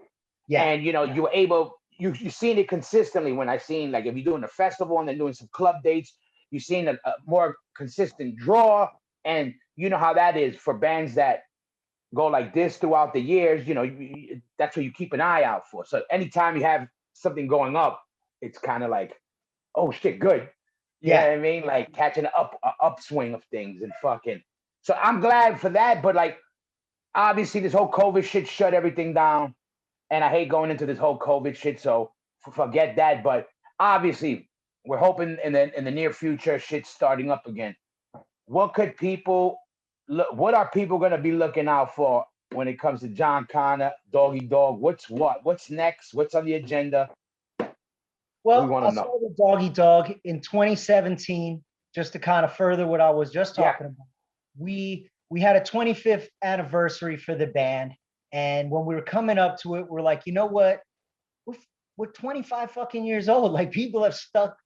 Yeah. And, you know, you were able, you've seen it consistently when I've seen, like, if you're doing a festival and then doing some club dates, you've seen a more consistent draw. And you know how that is for bands that go like this throughout the years, you know, that's what you keep an eye out for. So anytime you have something going up, it's kind of like, oh shit, good. You know what I mean? Like catching an upswing of things and fucking. So I'm glad for that. But like, obviously this whole COVID shit shut everything down. And I hate going into this whole COVID shit. So forget that. But obviously we're hoping in the near future, shit's starting up again. What are people going to be looking out for when it comes to John Connor, Doggy Dog? What's next? What's on the agenda? Well, I'll start with Doggy Dog in 2017, just to kind of further what I was just talking about. We had a 25th anniversary for the band. And when we were coming up to it, we're like, you know what? We're 25 fucking years old. Like people have stuck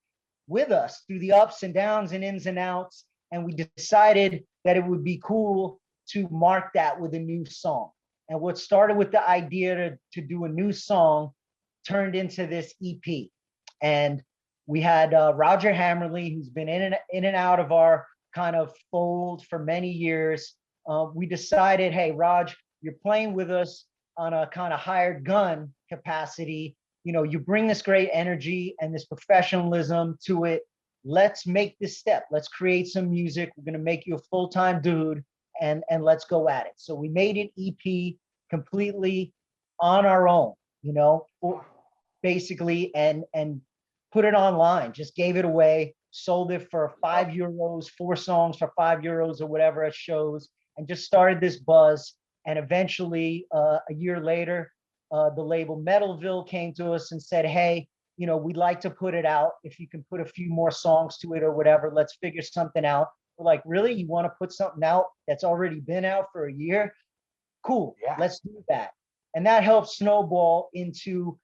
with us through the ups and downs and ins and outs. And we decided that it would be cool to mark that with a new song. And what started with the idea to do a new song turned into this EP. And we had Roger Hammerly, who's been in and out of our kind of fold for many years. We decided, hey, Raj, you're playing with us on a kind of hired gun capacity. You know, you bring this great energy and this professionalism to it. Let's make this step. Let's create some music. We're going to make you a full-time dude and let's go at it. So we made an EP completely on our own, basically, and put it online, just gave it away, sold it for €5, 4 songs for €5 or whatever at shows, and just started this buzz. And eventually, a year later, the label Metalville came to us and said, hey, we'd like to put it out. If you can put a few more songs to it or whatever, let's figure something out. We're like, really? You want to put something out that's already been out for a year? Cool, Yeah. let's do that. And that helped snowball into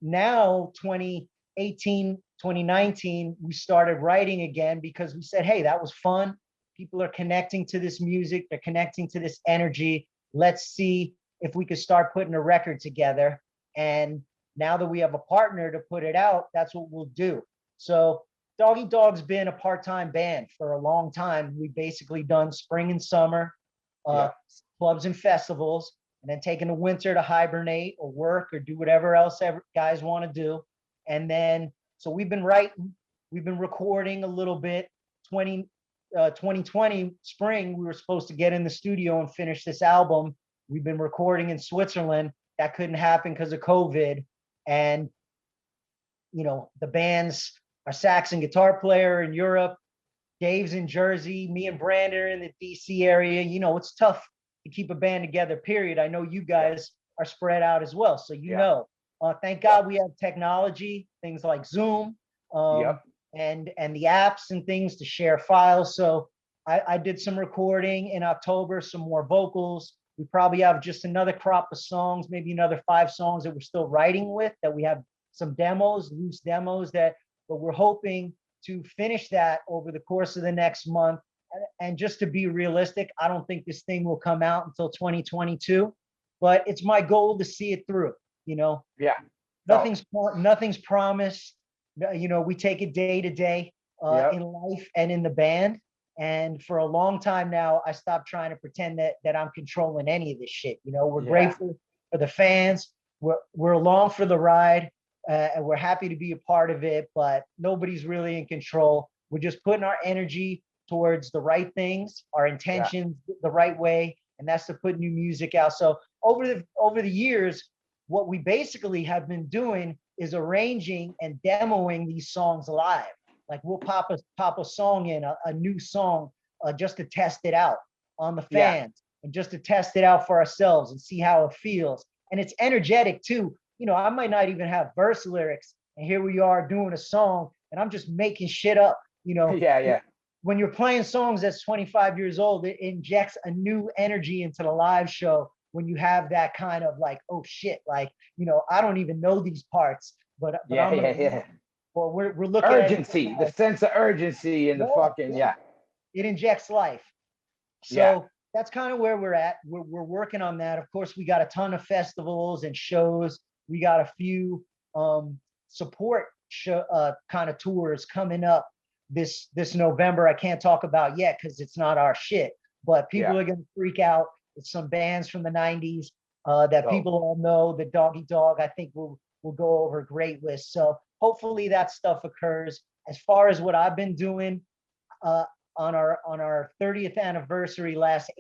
now 2018, 2019, we started writing again because we said, hey, that was fun. People are connecting to this music. They're connecting to this energy. Let's see if we could start putting a record together. And now that we have a partner to put it out, that's what we'll do. So Doggy Dog's been a part-time band for a long time. We've basically done spring and summer, clubs and festivals, and then taking the winter to hibernate or work or do whatever else guys want to do. And then, so we've been writing, we've been recording a little bit. 2020 spring, we were supposed to get in the studio and finish this album. We've been recording in Switzerland. That couldn't happen because of COVID. And, the band's our sax and guitar player in Europe. Dave's in Jersey. Me and Brandon are in the DC area. It's tough to keep a band together, period. I know you guys are spread out as well. So, thank God we have technology, things like Zoom, and the apps and things to share files. So I did some recording in October, some more vocals. We probably have just another crop of songs, maybe another 5 songs that we're still writing with, that we have some demos, loose demos but we're hoping to finish that over the course of the next month. And just to be realistic, I don't think this thing will come out until 2022, but it's my goal to see it through, Yeah. Nothing's promised. We take it day to day in life and in the band. And for a long time now, I stopped trying to pretend that I'm controlling any of this shit. We're grateful for the fans. We're along for the ride, and we're happy to be a part of it, but nobody's really in control. We're just putting our energy towards the right things, our intentions the right way, and that's to put new music out. So over the years, what we basically have been doing is arranging and demoing these songs live. Like we'll pop a song in, a new song, just to test it out on the fans and just to test it out for ourselves and see how it feels. And it's energetic too. I might not even have verse lyrics, and here we are doing a song and I'm just making shit up, When you're playing songs that's 25 years old, it injects a new energy into the live show when you have that kind of like, oh shit, like, I don't even know these parts, but Well, we're looking urgency, the sense of urgency and the fucking It injects life. So that's kind of where we're at. We're working on that. Of course, we got a ton of festivals and shows. We got a few support kind of tours coming up this November. I can't talk about yet because it's not our shit, but people are gonna freak out. It's some bands from the 90s that people all know. The Doggy Dog, I think we'll go over great with. So hopefully that stuff occurs. As far as what I've been doing, on our 30th anniversary last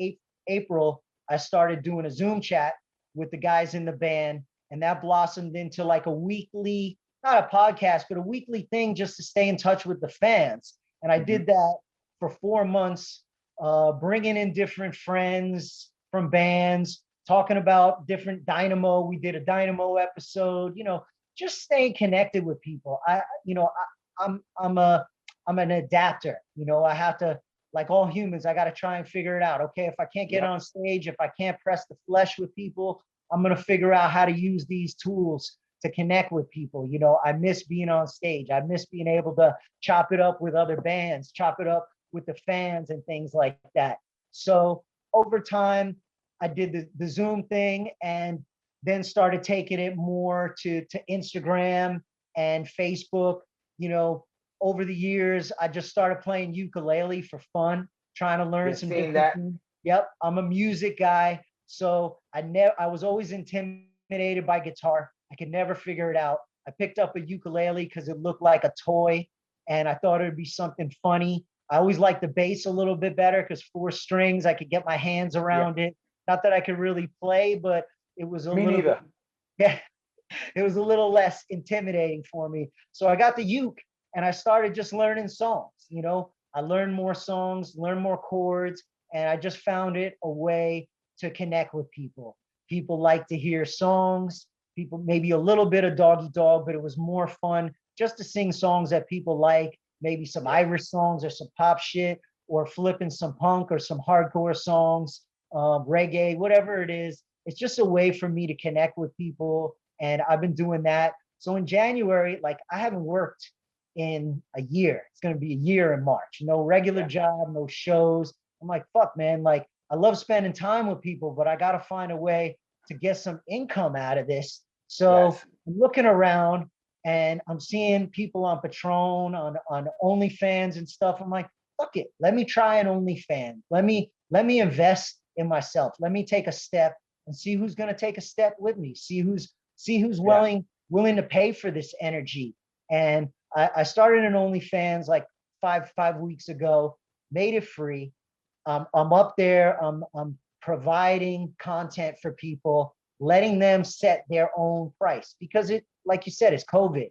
April, I started doing a Zoom chat with the guys in the band, and that blossomed into like a weekly, not a podcast, but a weekly thing just to stay in touch with the fans. And I did that for 4 months, bringing in different friends from bands, talking about different Dynamo. We did a Dynamo episode, just staying connected with people. I'm an adapter. I have to, like all humans, I got to try and figure it out. Okay, if I can't get on stage, if I can't press the flesh with people, I'm going to figure out how to use these tools to connect with people. I miss being on stage. I miss being able to chop it up with other bands, chop it up with the fans and things like that. So over time, I did the Zoom thing and then started taking it more to Instagram and Facebook. Over the years, I just started playing ukulele for fun, trying to learn some different things. Yep, I'm a music guy. So I was always intimidated by guitar. I could never figure it out. I picked up a ukulele because it looked like a toy, and I thought it would be something funny I always liked the bass a little bit better because 4 strings, I could get my hands around it. Not that I could really play, but it was a Me little neither. yeah, it was a little less intimidating for me. So I got the uke and I started just learning songs. I learned more songs, learned more chords, and I just found it a way to connect with people. People like to hear songs, people maybe a little bit of Doggy Dog, but it was more fun just to sing songs that people like, maybe some Irish songs or some pop shit, or flipping some punk or some hardcore songs, reggae, whatever it is. It's just a way for me to connect with people. And I've been doing that. So in January, like I haven't worked in a year. It's going to be a year in March. No regular job, no shows. I'm like, fuck, man. Like, I love spending time with people, but I got to find a way to get some income out of this. So Yes. I'm looking around and I'm seeing people on Patron, on OnlyFans and stuff. I'm like, fuck it. Let me try an OnlyFans. Let me invest in myself. Let me take a step and see who's going to take a step with me. See who's willing to pay for this energy. And I started an OnlyFans like five weeks ago, made it free. I'm up there. I'm providing content for people, letting them set their own price because it, like you said, it's COVID.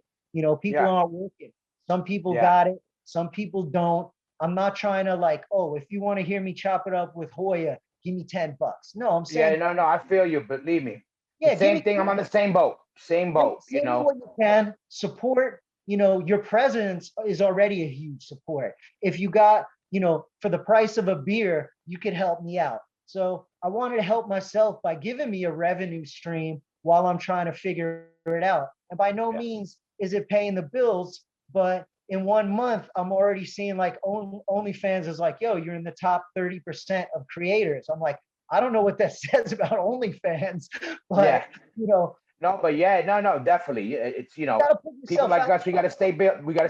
People aren't working. Some people got it. Some people don't. I'm not trying to like, oh, if you want to hear me chop it up with Hoya, give me $10. No, I'm saying, No, I feel you. Believe me. yeah, The same thing. I'm on the same boat. Same boat. Say what you can, support. Your presence is already a huge support. If you got, for the price of a beer, you could help me out. So I wanted to help myself by giving me a revenue stream while I'm trying to figure it out. And by no means is it paying the bills, but in 1 month, I'm already seeing like OnlyFans is like, yo, you're in the top 30% of creators. I'm like, I don't know what that says about OnlyFans, but No, but no, definitely. It's people like us. We got to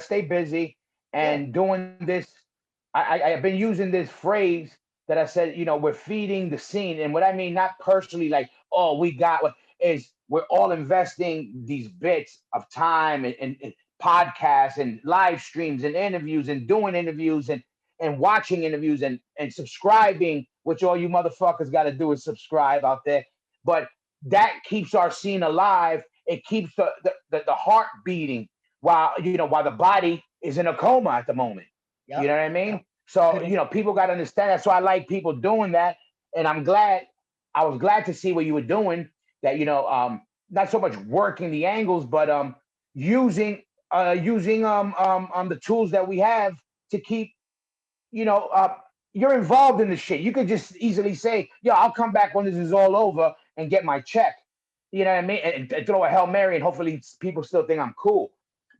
stay busy, and doing this. I have been using this phrase that I said. We're feeding the scene, and what I mean, not personally, like, oh, we got what is. We're all investing these bits of time and podcasts and live streams and interviews and doing interviews and watching interviews and subscribing, which all you motherfuckers got to do is subscribe out there. But that keeps our scene alive. It keeps the heart beating while the body is in a coma at the moment. You know what I mean? So people got to understand that. So I like people doing that, and I was glad to see what you were doing. That not so much working the angles, but using the tools that we have to keep you're involved in the shit. You could just easily say, "Yo, I'll come back when this is all over and get my check." You know what I mean? And throw a Hail Mary, and hopefully people still think I'm cool.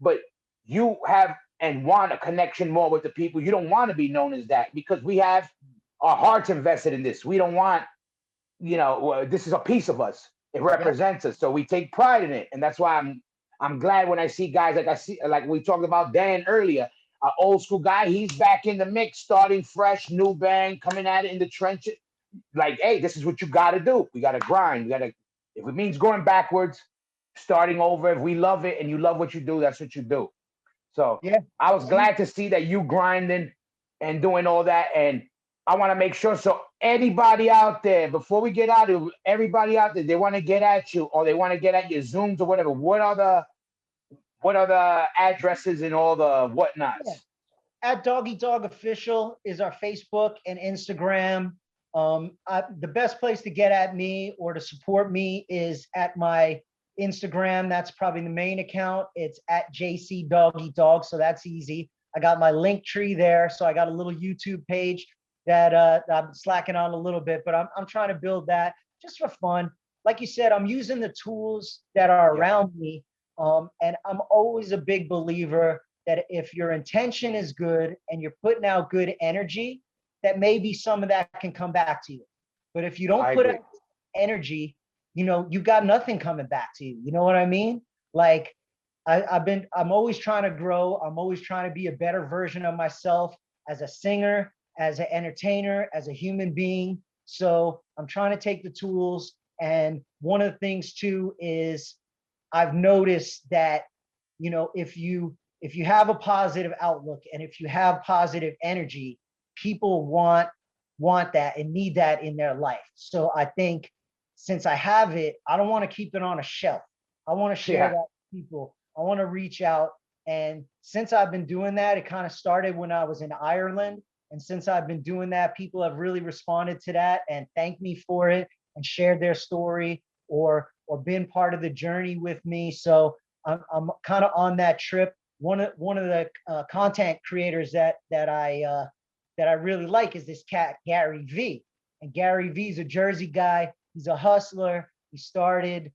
But you have and want a connection more with the people. You don't want to be known as that because we have our hearts invested in this. We don't want, this is a piece of us. It represents us, so we take pride in it, and that's why I'm glad when I see guys like we talked about Dan earlier. An old school guy, he's back in the mix, starting fresh, new band, coming at it in the trenches. Like, hey, this is what you got to do. We got to grind. If it means going backwards, starting over. If we love it and you love what you do, that's what you do. So I was glad to see that you grinding and doing all that. And I want to make sure. So anybody out there, before we get out of everybody out there, they want to get at you or they want to get at your Zooms or whatever. What are the addresses and all the whatnots? At Doggy Dog Official is our Facebook and Instagram. The best place to get at me or to support me is at my Instagram. That's probably the main account. It's at JC Doggy Dog, so that's easy. I got my link tree there, so I got a little YouTube page that I'm slacking on a little bit, but I'm trying to build that just for fun. Like you said, I'm using the tools that are around me, and I'm always a big believer that if your intention is good and you're putting out good energy, that maybe some of that can come back to you. But if you don't put out energy, you've got nothing coming back to you. You know what I mean? Like I'm always trying to grow. I'm always trying to be a better version of myself as a singer, as an entertainer, as a human being. So I'm trying to take the tools. And one of the things too is I've noticed that, if you if you have a positive outlook and if you have positive energy, people want that and need that in their life. So I think since I have it, I don't want to keep it on a shelf. I want to share that with people. I want to reach out. And since I've been doing that, it kind of started when I was in Ireland. And since I've been doing that, people have really responded to that and thanked me for it and shared their story or been part of the journey with me. So I'm kind of on that trip. One of the content creators that I really like is this cat, Gary V. And Gary V is a Jersey guy. He's a hustler. He started,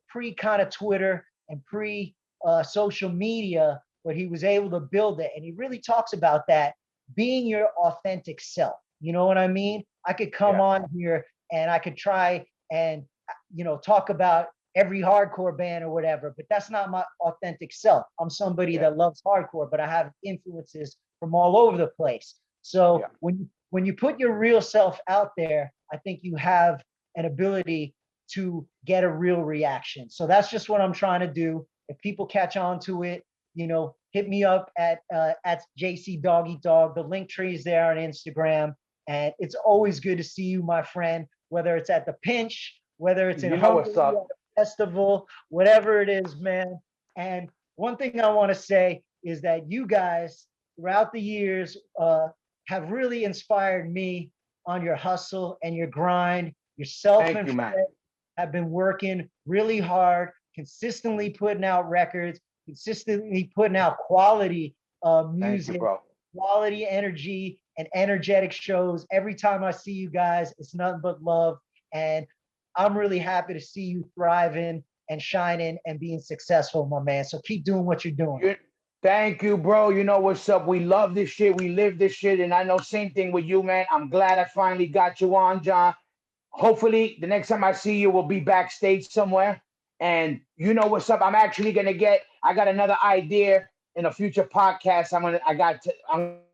pre kind of Twitter and pre social media, but he was able to build it. And he really talks about that, being your authentic self. You know what I mean? I could come on here and I could try and, talk about every hardcore band or whatever, but that's not my authentic self. I'm somebody that loves hardcore, but I have influences from all over the place. So when you put your real self out there, I think you have an ability to get a real reaction. So that's just what I'm trying to do. If people catch on to it, hit me up at JC Dog Eat Dog. The link tree is there on Instagram. And it's always good to see you, my friend, whether it's at the Pinch, whether it's in Hungary, at a festival, whatever it is, man. And one thing I want to say is that you guys throughout the years have really inspired me on your hustle and your grind. Yourself and Fred have been working really hard, consistently putting out records, consistently putting out quality music, quality energy, and energetic shows. Every time I see you guys, it's nothing but love. And I'm really happy to see you thriving and shining and being successful, my man. So keep doing what you're doing. Thank you, bro. You know what's up? We love this shit. We live this shit. And I know same thing with you, man. I'm glad I finally got you on, John. Hopefully the next time I see you, we'll be backstage somewhere. And you know what's up? I'm actually I got another idea in a future podcast. I'm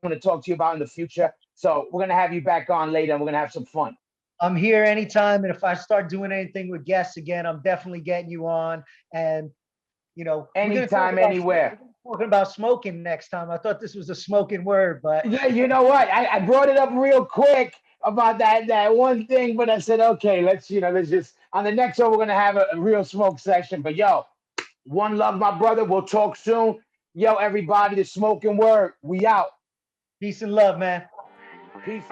gonna talk to you about in the future. So we're gonna have you back on later and we're gonna have some fun. I'm here anytime. And if I start doing anything with guests again, I'm definitely getting you on. And anytime, anywhere. We're talking about smoking next time. I thought this was a smoking word, but yeah, you know what? I brought it up real quick about that one thing, but I said, okay, let's just on the next show we're gonna have a real smoke session. But one love, my brother. We'll talk soon. Everybody, the smoking word. We out. Peace and love, man. Peace.